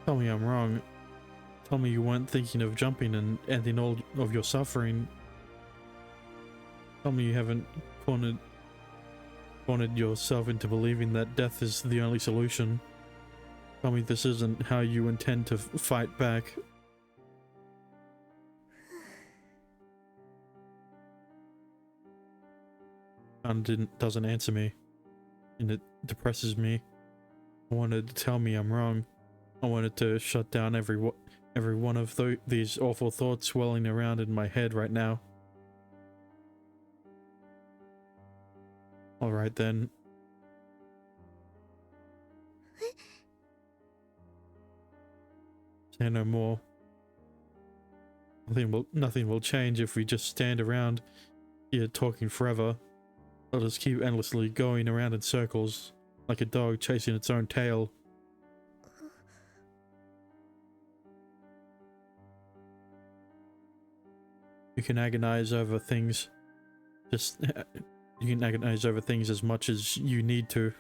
I'm wrong. Tell me you weren't thinking of jumping and ending all of your suffering. Tell me you haven't cornered yourself into believing that death is the only solution. Tell me this isn't how you intend to fight back. Kana doesn't answer me, and it depresses me. I wanted to tell me I'm wrong. I wanted to shut down every one of these awful thoughts swirling around in my head right now. Alright then. Say no more. Nothing will change if we just stand around here talking forever. Let us keep endlessly going around in circles, like a dog chasing its own tail. You can agonize over things. You can agonize over things as much as you need to.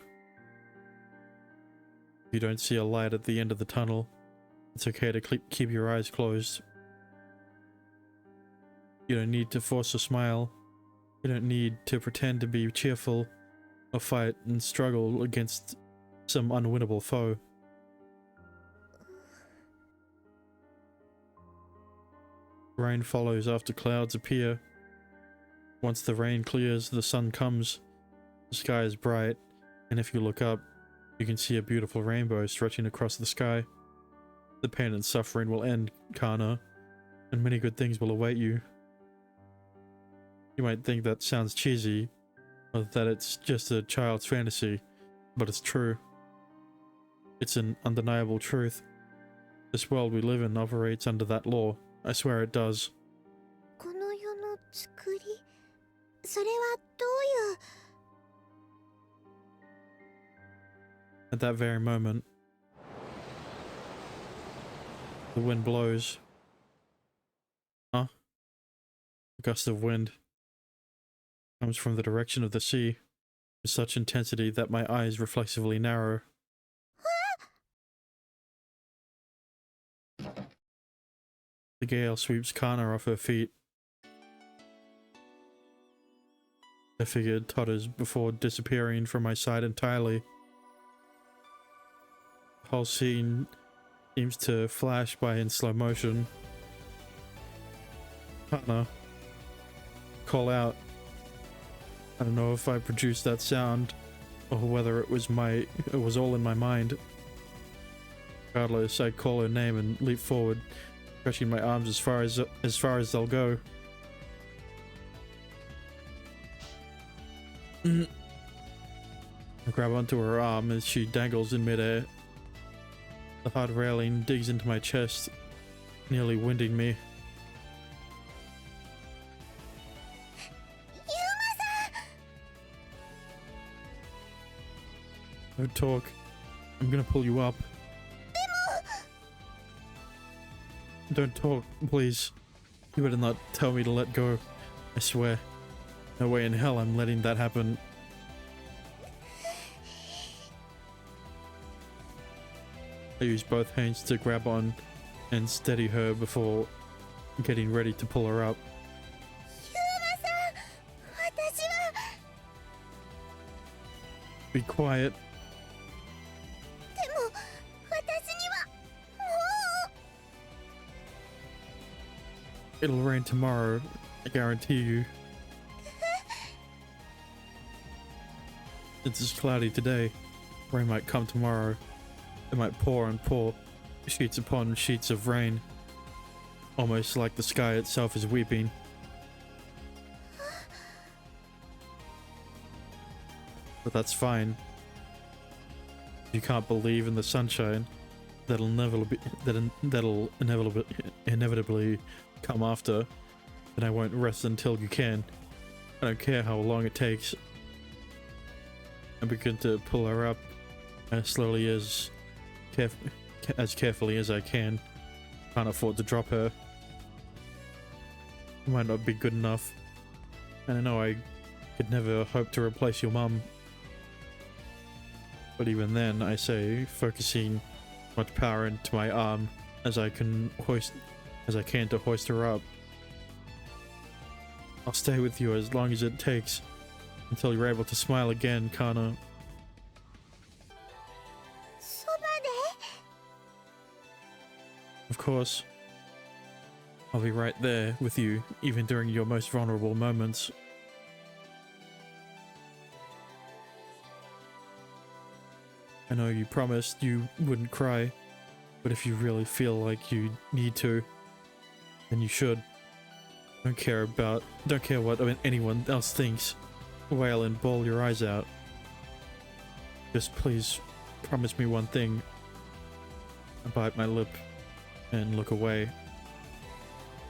If you don't see a light at the end of the tunnel, it's okay to keep your eyes closed. You don't need to force a smile. You don't need to pretend to be cheerful or fight and struggle against some unwinnable foe. Rain follows after clouds appear. Once the rain clears, the sun comes. The sky is bright, and if you look up, you can see a beautiful rainbow stretching across the sky. The pain and suffering will end, Kana, and many good things will await you. You might think that sounds cheesy, or that it's just a child's fantasy, but it's true. It's an undeniable truth. This world we live in operates under that law. I swear it does. この世の作り、それはどういう At that very moment, the wind blows. Huh? A gust of wind comes from the direction of the sea. with such intensity that my eyes reflexively narrow. The gale sweeps Kana off her feet. Her figure totters before disappearing from my sight entirely. The whole scene seems to flash by in slow motion. Kana, call out. I don't know if I produced that sound or whether it was all in my mind. Regardless, I call her name and leap forward, stretching my arms as far as they'll go. I grab onto her arm as she dangles in midair. The hard railing digs into my chest, nearly winding me. Don't talk. I'm gonna pull you up. Don't talk, please. You better not tell me to let go. I swear. No way in hell I'm letting that happen. I use both hands to grab on and steady her before getting ready to pull her up. Be quiet. It'll rain tomorrow, I guarantee you. It's just cloudy today. Rain might come tomorrow. It might pour and pour, sheets upon sheets of rain. Almost like the sky itself is weeping. But that's fine. You can't believe in the sunshine that'll inevitably come after, then I won't rest until you can. I don't care how long it takes. I begin to pull her up as slowly as carefully as I can. Can't afford to drop her. It might not be good enough, and I know I could never hope to replace your mum. But even then, I say, focusing much power into my arm as I can to hoist her up. I'll stay with you as long as it takes, until you're able to smile again, Kana. Of course. I'll be right there with you, even during your most vulnerable moments. I know you promised you wouldn't cry, but if you really feel like you need to, then you should. Don't care what anyone else thinks. Wail and bawl your eyes out. Just please promise me one thing. I bite my lip and look away.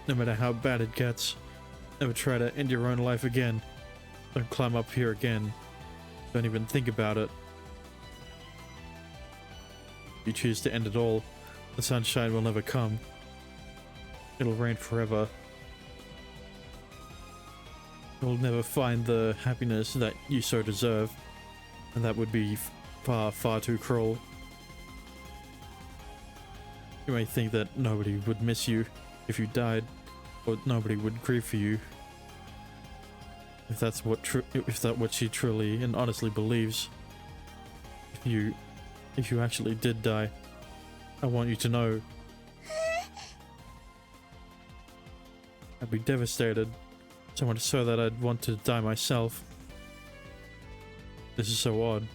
No matter how bad it gets, never try to end your own life again. Don't climb up here again. Don't even think about it. If you choose to end it all, the sunshine will never come. It'll rain forever. You'll never find the happiness that you so deserve, and that would be far, far too cruel. You may think that nobody would miss you if you died, or nobody would grieve for you. If that's what she truly and honestly believes. If you actually did die, I want you to know. I'd be devastated, so much so that I'd want to die myself. This is so odd.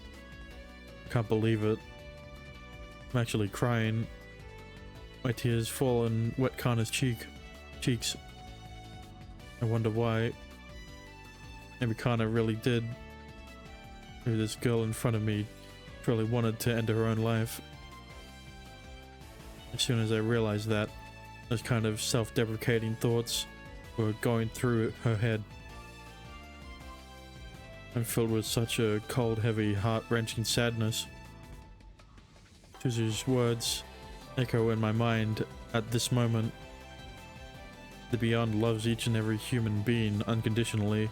I can't believe it. I'm actually crying. My tears fall on wet Kana's cheeks. I wonder why. Maybe Kana really did. Maybe this girl in front of me truly wanted to end her own life. As soon as I realized that, those kind of self-deprecating thoughts were going through her head. I'm filled with such a cold, heavy, heart-wrenching sadness. Suzu's words echo in my mind at this moment. The Beyond loves each and every human being unconditionally.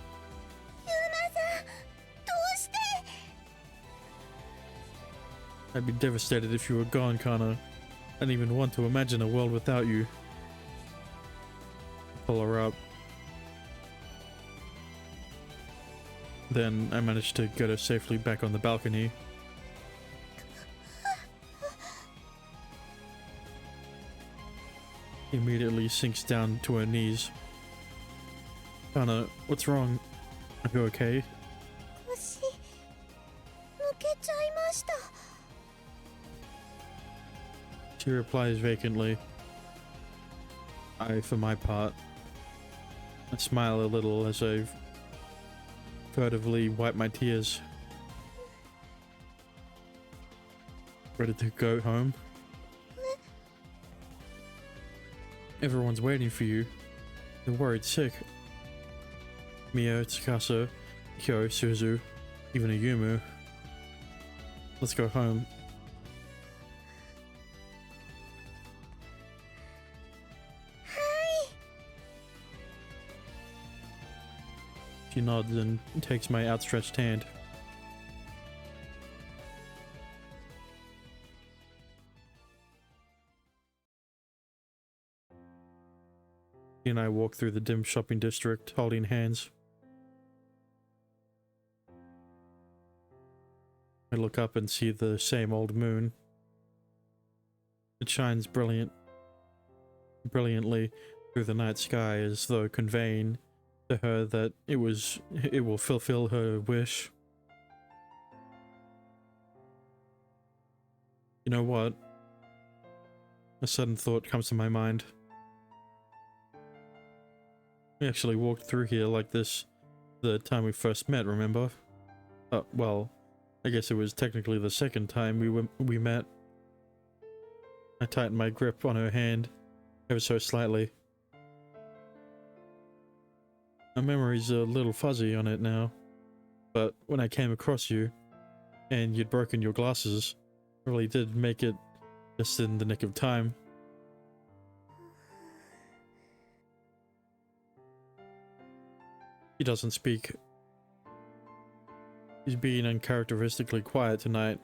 I'd be devastated if you were gone, Kana. I don't even want to imagine a world without you. Pull her up. Then I managed to get her safely back on the balcony. Immediately sinks down to her knees. Kana, what's wrong? Are you okay? 腰抜けちゃいました。 She replies vacantly. I, for my part, I smile a little as I furtively wipe my tears. Ready to go home? Everyone's waiting for you. They're worried sick. Mio, Tsukasa, Hyo, Suzu, even Ayumu. Let's go home. She nods and takes my outstretched hand. She and I walk through the dim shopping district, holding hands. I look up and see the same old moon. It shines brilliantly through the night sky, as though conveying to her that it will fulfill her wish. You know what? A sudden thought comes to my mind. We actually walked through here like this the time we first met, remember? Well, I guess it was technically the second time we met. I tightened my grip on her hand, ever so slightly. My memory's a little fuzzy on it now, but when I came across you, and you'd broken your glasses, I really did make it just in the nick of time. He doesn't speak. He's being uncharacteristically quiet tonight.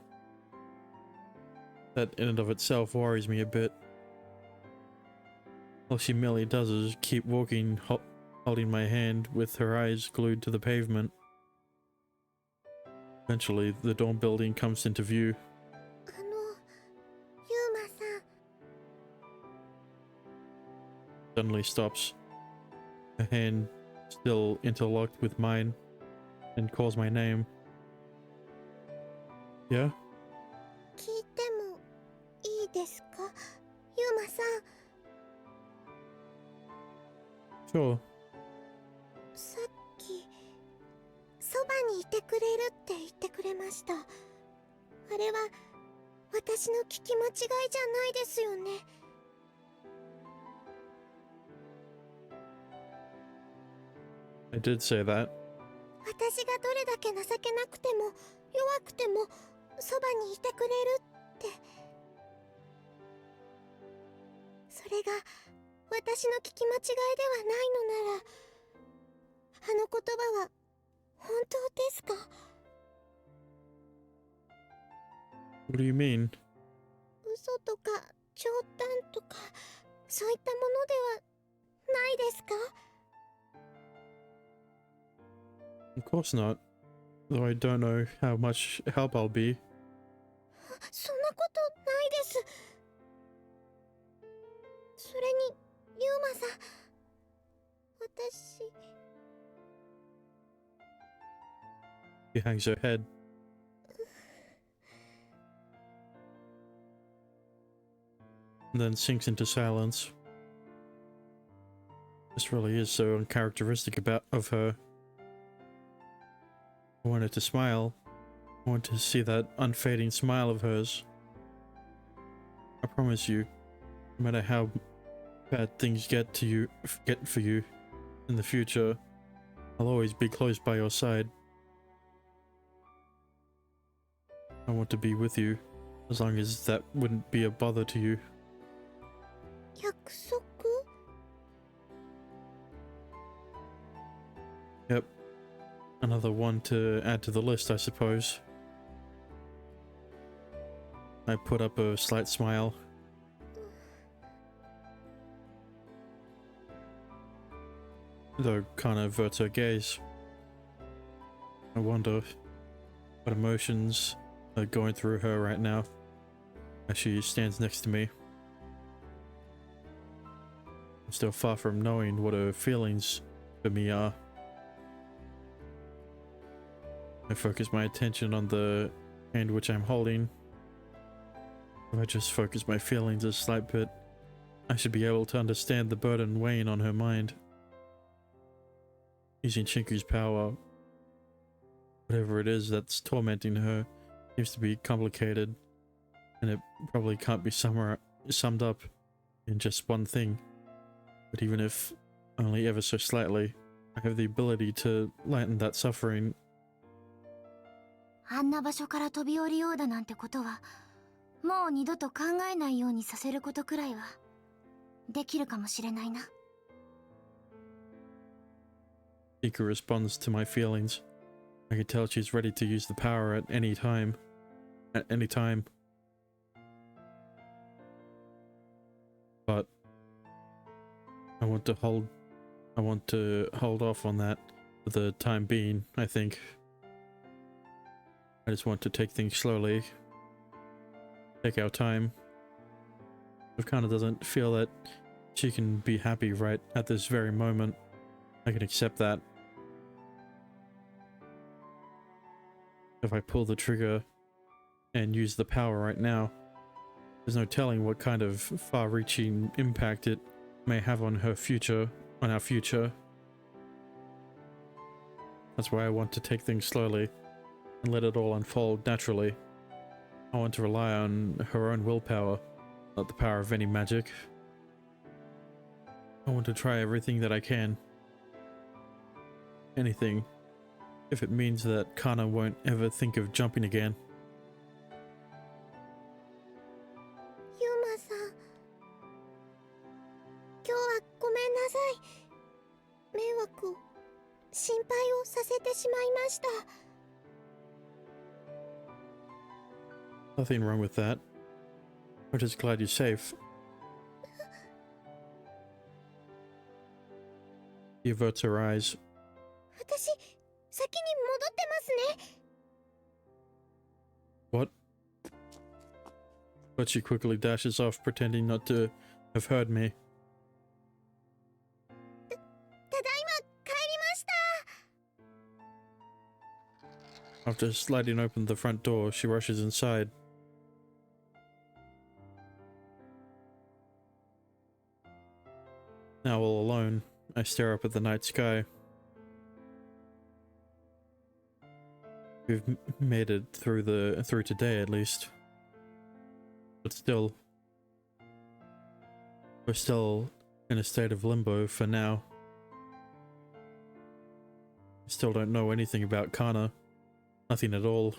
That in and of itself worries me a bit. All she merely does is keep walking, holding my hand with her eyes glued to the pavement. Eventually, the dorm building comes into view. ユーマさん。 Suddenly stops. Her hand still interlocked with mine, and calls my name. Yeah? 聞いてもいいですか、ユーマさん。 Sure. さっきそばにいてくれるって言ってくれました。あれは私の聞き間違いじゃないですよね。 I did say that. 私がどれだけ情けなくても弱くてもそばにいてくれるって。それが私の聞き間違いではないのなら、あの言葉は本当ですか？ What do you mean? 嘘とか冗談とかそういったものではないですか？ Of course not. Though I don't know how much help I'll be. そんなことないです。それにユーマさん、私。 She hangs her head. And then sinks into silence. This really is so uncharacteristic of her. I wanted to smile. I want to see that unfading smile of hers. I promise you, no matter how bad things get for you in the future, I'll always be close by your side. I want to be with you, as long as that wouldn't be a bother to you. 約束？ Yep. Another one to add to the list, I suppose. I put up a slight smile. Though Kana averts her gaze. I wonder what emotions are going through her right now as she stands next to me. I'm still far from knowing what her feelings for me are. I focus my attention on the hand which I'm holding. If I just focus my feelings a slight bit, I should be able to understand the burden weighing on her mind. Using Chinku's power, whatever it is that's tormenting her, seems to be complicated, and it probably can't be summed up in just one thing. But even if only ever so slightly, I have the ability to lighten that suffering. あんな場所から飛び降りようだなんてことは、もう二度と考えないようにさせることくらいはできるかもしれないな。Ika responds to my feelings. I can tell she's ready to use the power at any time. At any time. But I want to hold off on that for the time being, I think. I just want to take things slowly. Take our time. If Kana doesn't feel that she can be happy right at this very moment, I can accept that. If I pull the trigger and use the power right now, there's no telling what kind of far-reaching impact it may have on her future, on our future. That's why I want to take things slowly and let it all unfold naturally. I want to rely on her own willpower, not the power of any magic. I want to try everything that I can. Anything. If it means that Kana won't ever think of jumping again. ユマさん、今日はごめんなさい。迷惑を、心配をさせてしまいました。Nothing wrong with that. I'm just glad you're safe. She averts her eyes. 私、先に戻ってますね。What? But she quickly dashes off, pretending not to have heard me. ただいま帰りました。 After sliding open the front door, she rushes inside. Now all alone, I stare up at the night sky. We've made it through today at least. But still, we're still in a state of limbo for now. I still don't know anything about Kana. Nothing at all.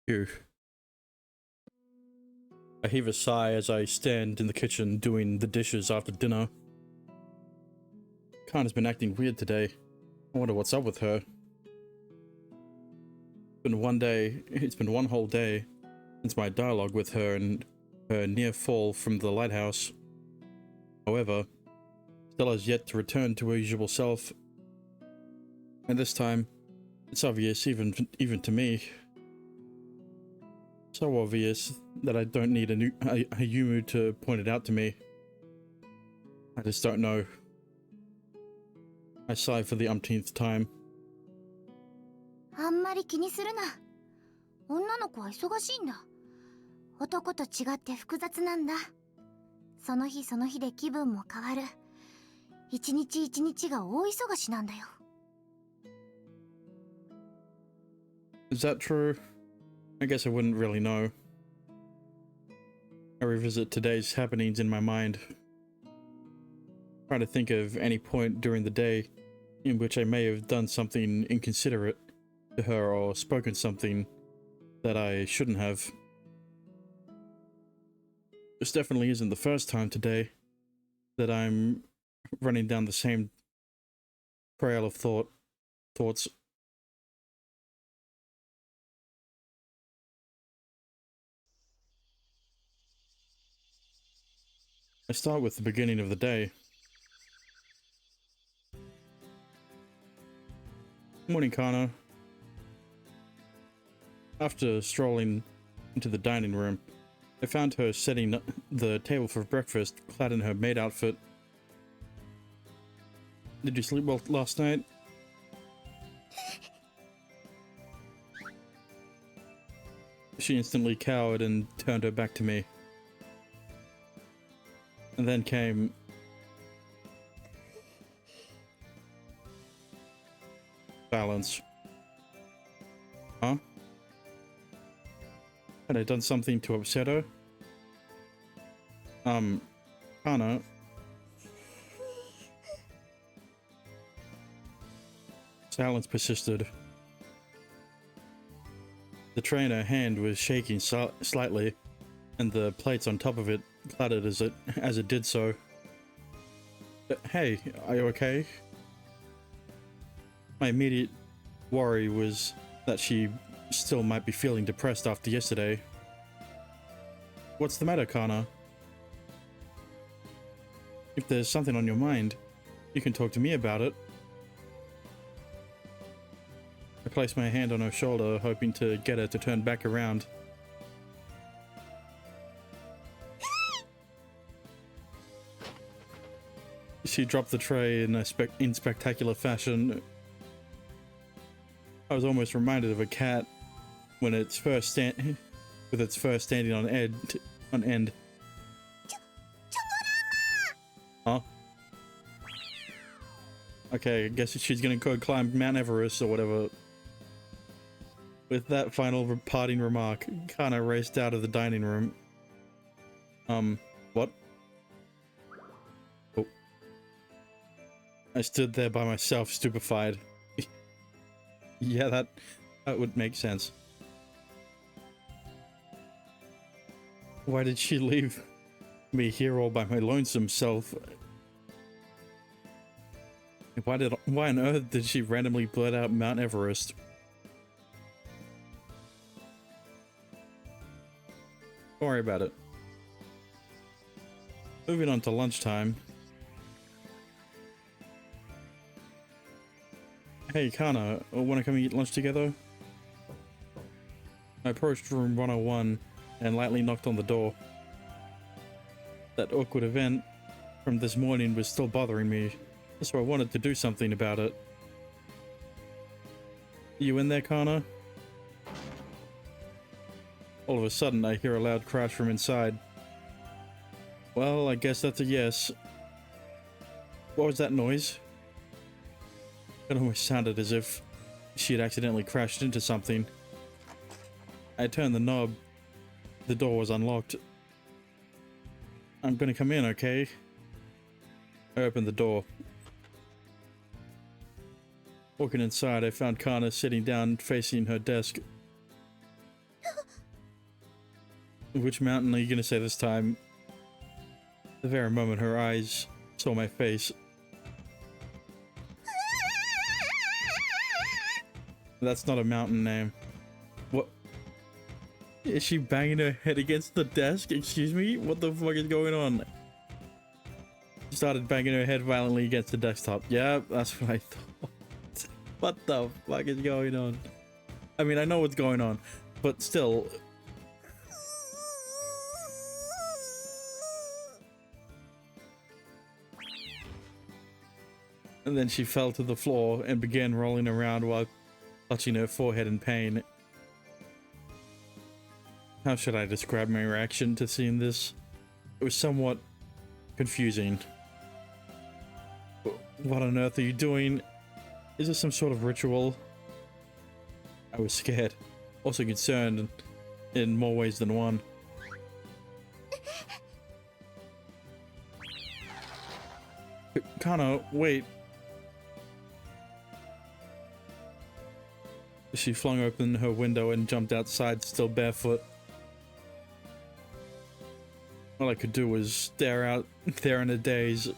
Phew. I heave a sigh as I stand in the kitchen doing the dishes after dinner. Kana's been acting weird today. I wonder what's up with her. It's been one whole day since my dialogue with her and her near fall from the lighthouse. However, still has yet to return to her usual self. And this time, it's obvious even to me. So obvious that I don't need a Hayumu to point it out to me. I just don't know. I sigh for the umpteenth time. あんまり気にするな。女の子は忙しいんだ。男と違って複雑なんだ。その日その日で気分も変わる。一日一日が大忙しなんだよ。Is that true? I guess I wouldn't really know. I revisit today's happenings in my mind. Try to think of any point during the day in which I may have done something inconsiderate to her or spoken something that I shouldn't have. This definitely isn't the first time today that I'm running down the same trail of thoughts. I start with the beginning of the day. Morning, Kana. After strolling into the dining room, I found her setting the table for breakfast, clad in her maid outfit. Did you sleep well last night? She instantly cowered and turned her back to me. And then came... silence. Huh? Had I done something to upset her? Kana. Silence persisted. The tray in her hand was shaking slightly, and the plates on top of it clattered as it did so. Hey, are you okay? My immediate worry was that she still might be feeling depressed after yesterday. What's the matter, Kana? If there's something on your mind, you can talk to me about it. I placed my hand on her shoulder, hoping to get her to turn back around. She dropped the tray in spectacular fashion. I was almost reminded of a cat when with its fur standing on end. Huh? Okay, I guess she's gonna go climb Mount Everest or whatever. With that final parting remark, Kana raced out of the dining room. What? Oh. I stood there by myself, stupefied. Yeah, that would make sense. Why did she leave me here all by my lonesome self? Why on earth did she randomly blurt out Mount Everest? Don't worry about it. Moving on to lunchtime. Hey, Kana, wanna come eat lunch together? I approached room 101 and lightly knocked on the door. That awkward event from this morning was still bothering me, so I wanted to do something about it. You in there, Kana? All of a sudden, I hear a loud crash from inside. Well, I guess that's a yes. What was that noise? It almost sounded as if she had accidentally crashed into something. I turned the knob. The door was unlocked. I'm gonna come in, okay? I opened the door. Walking inside, I found Kana sitting down facing her desk. Which mountain are you gonna say this time? The very moment her eyes saw my face. That's not a mountain name. What? Is she banging her head against the desk? Excuse me? What the fuck is going on? She started banging her head violently against the desktop. Yeah, that's what I thought. What the fuck is going on? I mean, I know what's going on, but still. And then she fell to the floor and began rolling around while clutching her forehead in pain. How should I describe my reaction to seeing this? It was somewhat confusing. What on earth are you doing? Is this some sort of ritual? I was scared, also concerned in more ways than one. Kana, wait. She flung open her window and jumped outside, still barefoot. All I could do was stare out there in a daze.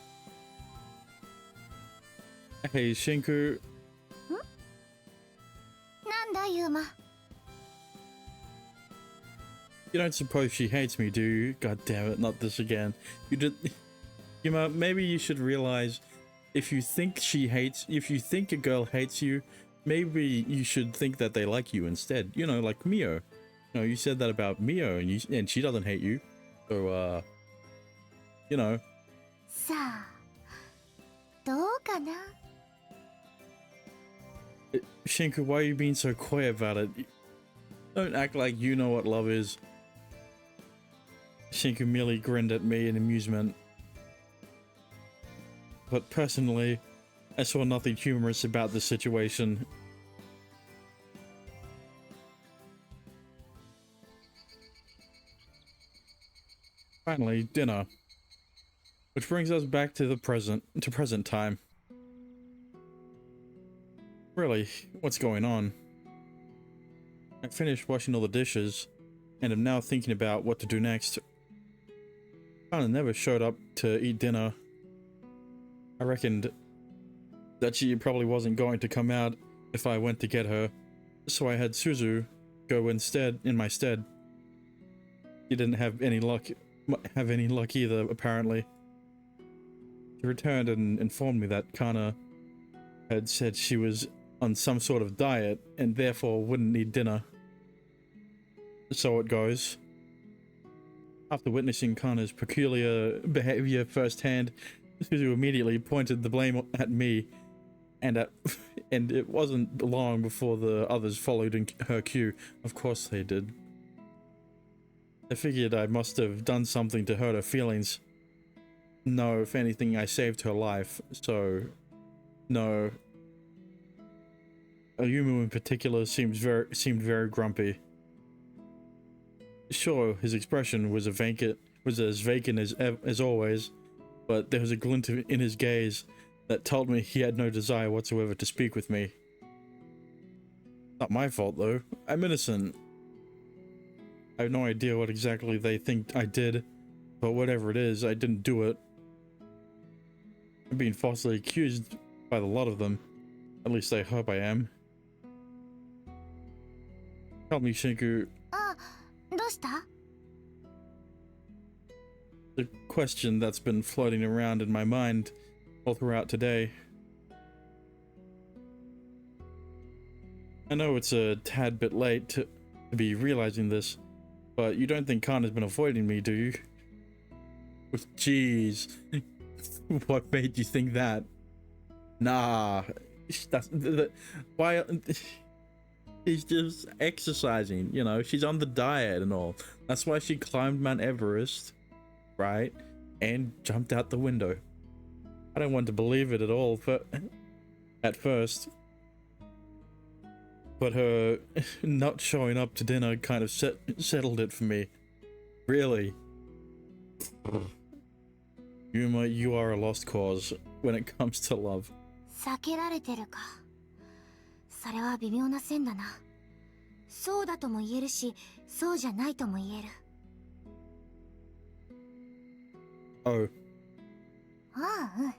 Hey, Shinku. なんだユーマ。 You don't suppose she hates me, do you? God damn it, not this again. You did... Yuma, maybe you should realize if you think a girl hates you, maybe you should think that they like you instead. You know, like Mio. No, you said that about Mio and she doesn't hate you. So, you know. さあ、どうかな。 Shinku, why are you being so coy about it? Don't act like you know what love is. Shinku merely grinned at me in amusement. But personally, I saw nothing humorous about the situation. Finally, dinner. Which brings us back to the present time. Really, what's going on? I finished washing all the dishes, and am now thinking about what to do next. Kana never showed up to eat dinner. I reckoned that she probably wasn't going to come out if I went to get her, so I had Suzu go in my stead. She didn't have any luck either, apparently. She returned and informed me that Kana had said she was on some sort of diet and therefore wouldn't need dinner. So it goes. After witnessing Kana's peculiar behavior firsthand, Suzu immediately pointed the blame at me, and it wasn't long before the others followed in her cue. Of course they did. I figured I must have done something to hurt her feelings. No, if anything, I saved her life, so no. Ayumu in particular seemed very grumpy. Sure, his expression was as vacant as always, but there was a glint in his gaze that told me he had no desire whatsoever to speak with me. Not my fault though. I'm innocent. I have no idea what exactly they think I did, but whatever it is, I didn't do it. I'm being falsely accused by the lot of them. At least I hope I am. Help me, Shinku. あ、どうした？ The question that's been floating around in my mind all throughout today. I know it's a tad bit late to be realizing this, but you don't think Kana's been avoiding me, do you? Jeez. What made you think that? Nah. Why... She's just exercising, you know, she's on the diet and all. That's why she climbed Mount Everest, right? And jumped out the window. I don't want to believe it at all at first. But her not showing up to dinner kind of settled it for me. Really. Yuma, you are a lost cause when it comes to love. 避けられてるか。それは微妙な線だな。そうだとも言えるし、そうじゃないとも言える。Oh. ああ、うん。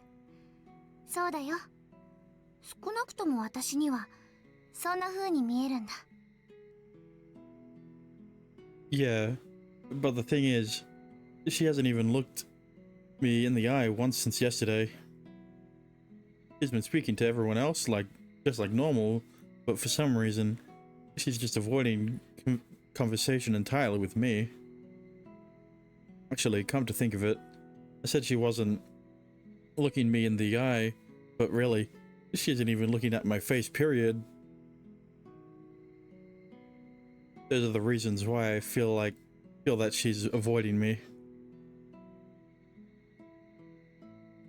そうだよ。少なくとも私にはそんな風に見えるんだ。Yeah, but the thing is, she hasn't even looked me in the eye once since yesterday. She's been speaking to everyone else just like normal, but for some reason, she's just avoiding conversation entirely with me. Actually, come to think of it, I said she wasn't looking me in the eye, but really, she isn't even looking at my face, period. Those are the reasons why I feel that she's avoiding me.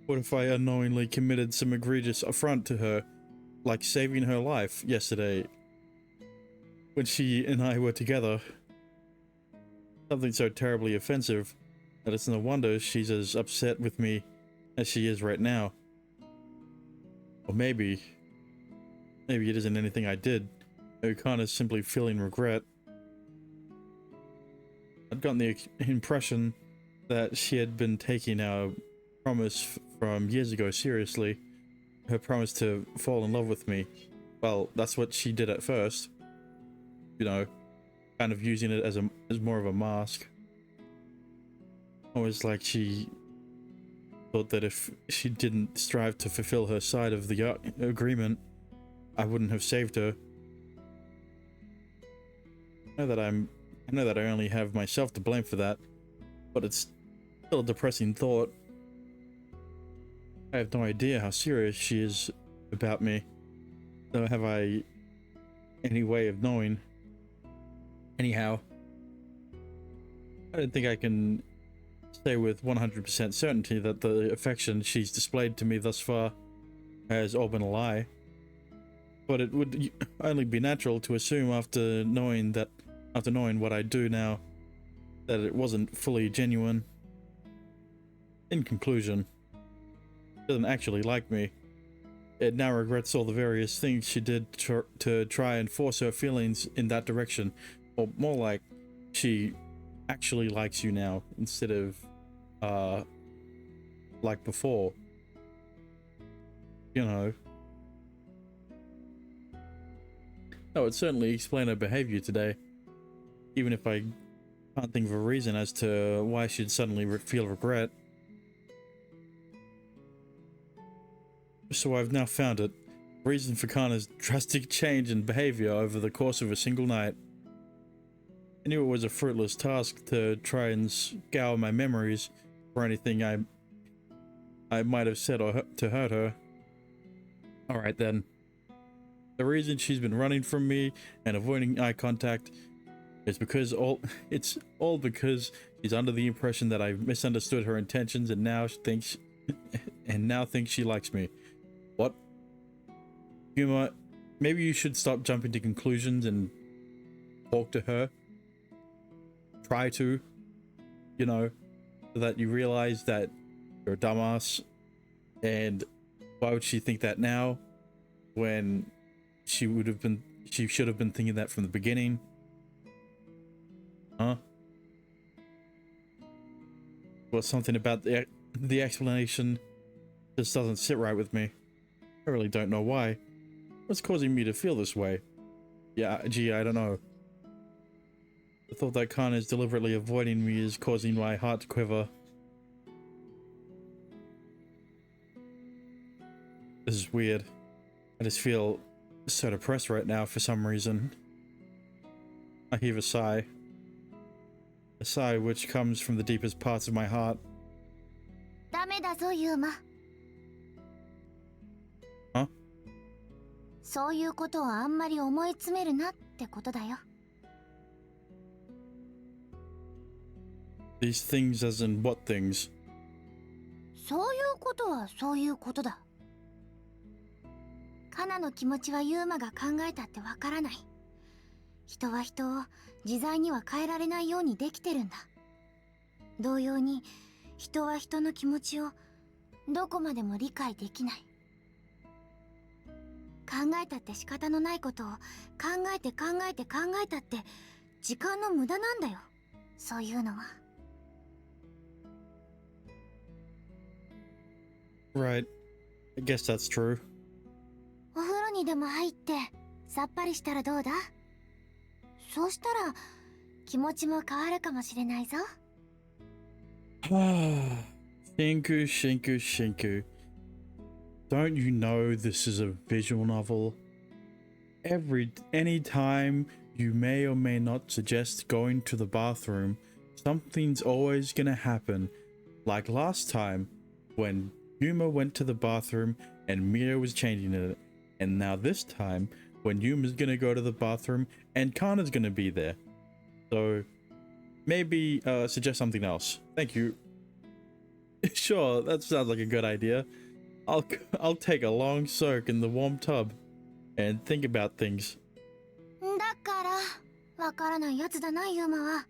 What if I unknowingly committed some egregious affront to her, like saving her life yesterday when she and I were together? Something so terribly offensive that it's no wonder she's as upset with me as she is right now. Or maybe it isn't anything I did. Maybe Kana's simply feeling regret. I'd gotten the impression that she had been taking our promise from years ago seriously. Her promise to fall in love with me. Well, that's what she did at first. You know, kind of using it as more of a mask. Almost like she thought that if she didn't strive to fulfill her side of the agreement, I wouldn't have saved her. I know that I only have myself to blame for that, but it's still a depressing thought. I have no idea how serious she is about me, nor have I any way of knowing. Anyhow, I don't think I can say with 100% certainty that the affection she's displayed to me thus far has all been a lie, but it would only be natural to assume after knowing what I do now, that it wasn't fully genuine. In conclusion, she doesn't actually like me. It now regrets all the various things she did to try and force her feelings in that direction, or more like she actually likes you now instead of like before. You know. That would certainly explain her behavior today, even if I can't think of a reason as to why she'd suddenly feel regret. So I've now found it. Reason for Kana's drastic change in behavior over the course of a single night. I knew it was a fruitless task to try and scour my memories for anything I might have said to hurt her. Alright then. The reason she's been running from me and avoiding eye contact is because it's all because she's under the impression that I misunderstood her intentions and now thinks she likes me. What? Yuma, maybe you should stop jumping to conclusions and talk to her. Try to, you know, so that you realize that you're a dumbass. And why would she think that now when she should have been thinking that from the beginning? Huh? Well, something about the explanation just doesn't sit right with me. I really don't know why. What's causing me to feel this way? Yeah, gee, I don't know. The thought that Kana is deliberately avoiding me is causing my heart to quiver. This is weird. I just feel so depressed right now for some reason. I heave a sigh. A sigh which comes from the deepest parts of my heart. ダメだぞ、ユーマ。Huh? そういうことをあんまり思い詰めるなってことだよ。These things as in what things? そういうことはそういうことだ。カナの気持ちはユーマが考えたってわからない。人は人を自在には変えられないようにできてるんだ。同様に人は人の気持ちをどこまでも理解できない。考えたって仕方のないことを考えてたって時間の無駄なんだよ。そういうのは。Right. I guess that's true. お風呂にでも入ってさっぱりしたらどうだ？そうしたら気持ちも変わるかもしれないぞ。Shinku, Shinku, Shinku. Don't you know this is a visual novel? Any time you may or may not suggest going to the bathroom, something's always gonna happen. Like last time, when Yuma went to the bathroom and Mia was changing it. And now this time, when Yuma's gonna go to the bathroom and Kana's gonna be there. So, maybe suggest something else. Thank you. Sure, that sounds like a good idea. I'll take a long soak in the warm tub and think about things. だからわからないやつだな、ユーマは。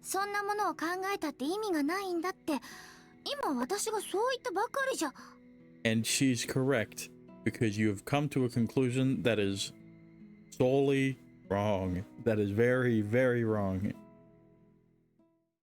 そんなものを考えたって意味がないんだって。今私がそう言ったばかりじゃ。And she's correct, because you have come to a conclusion that is solely wrong. That is very, very wrong.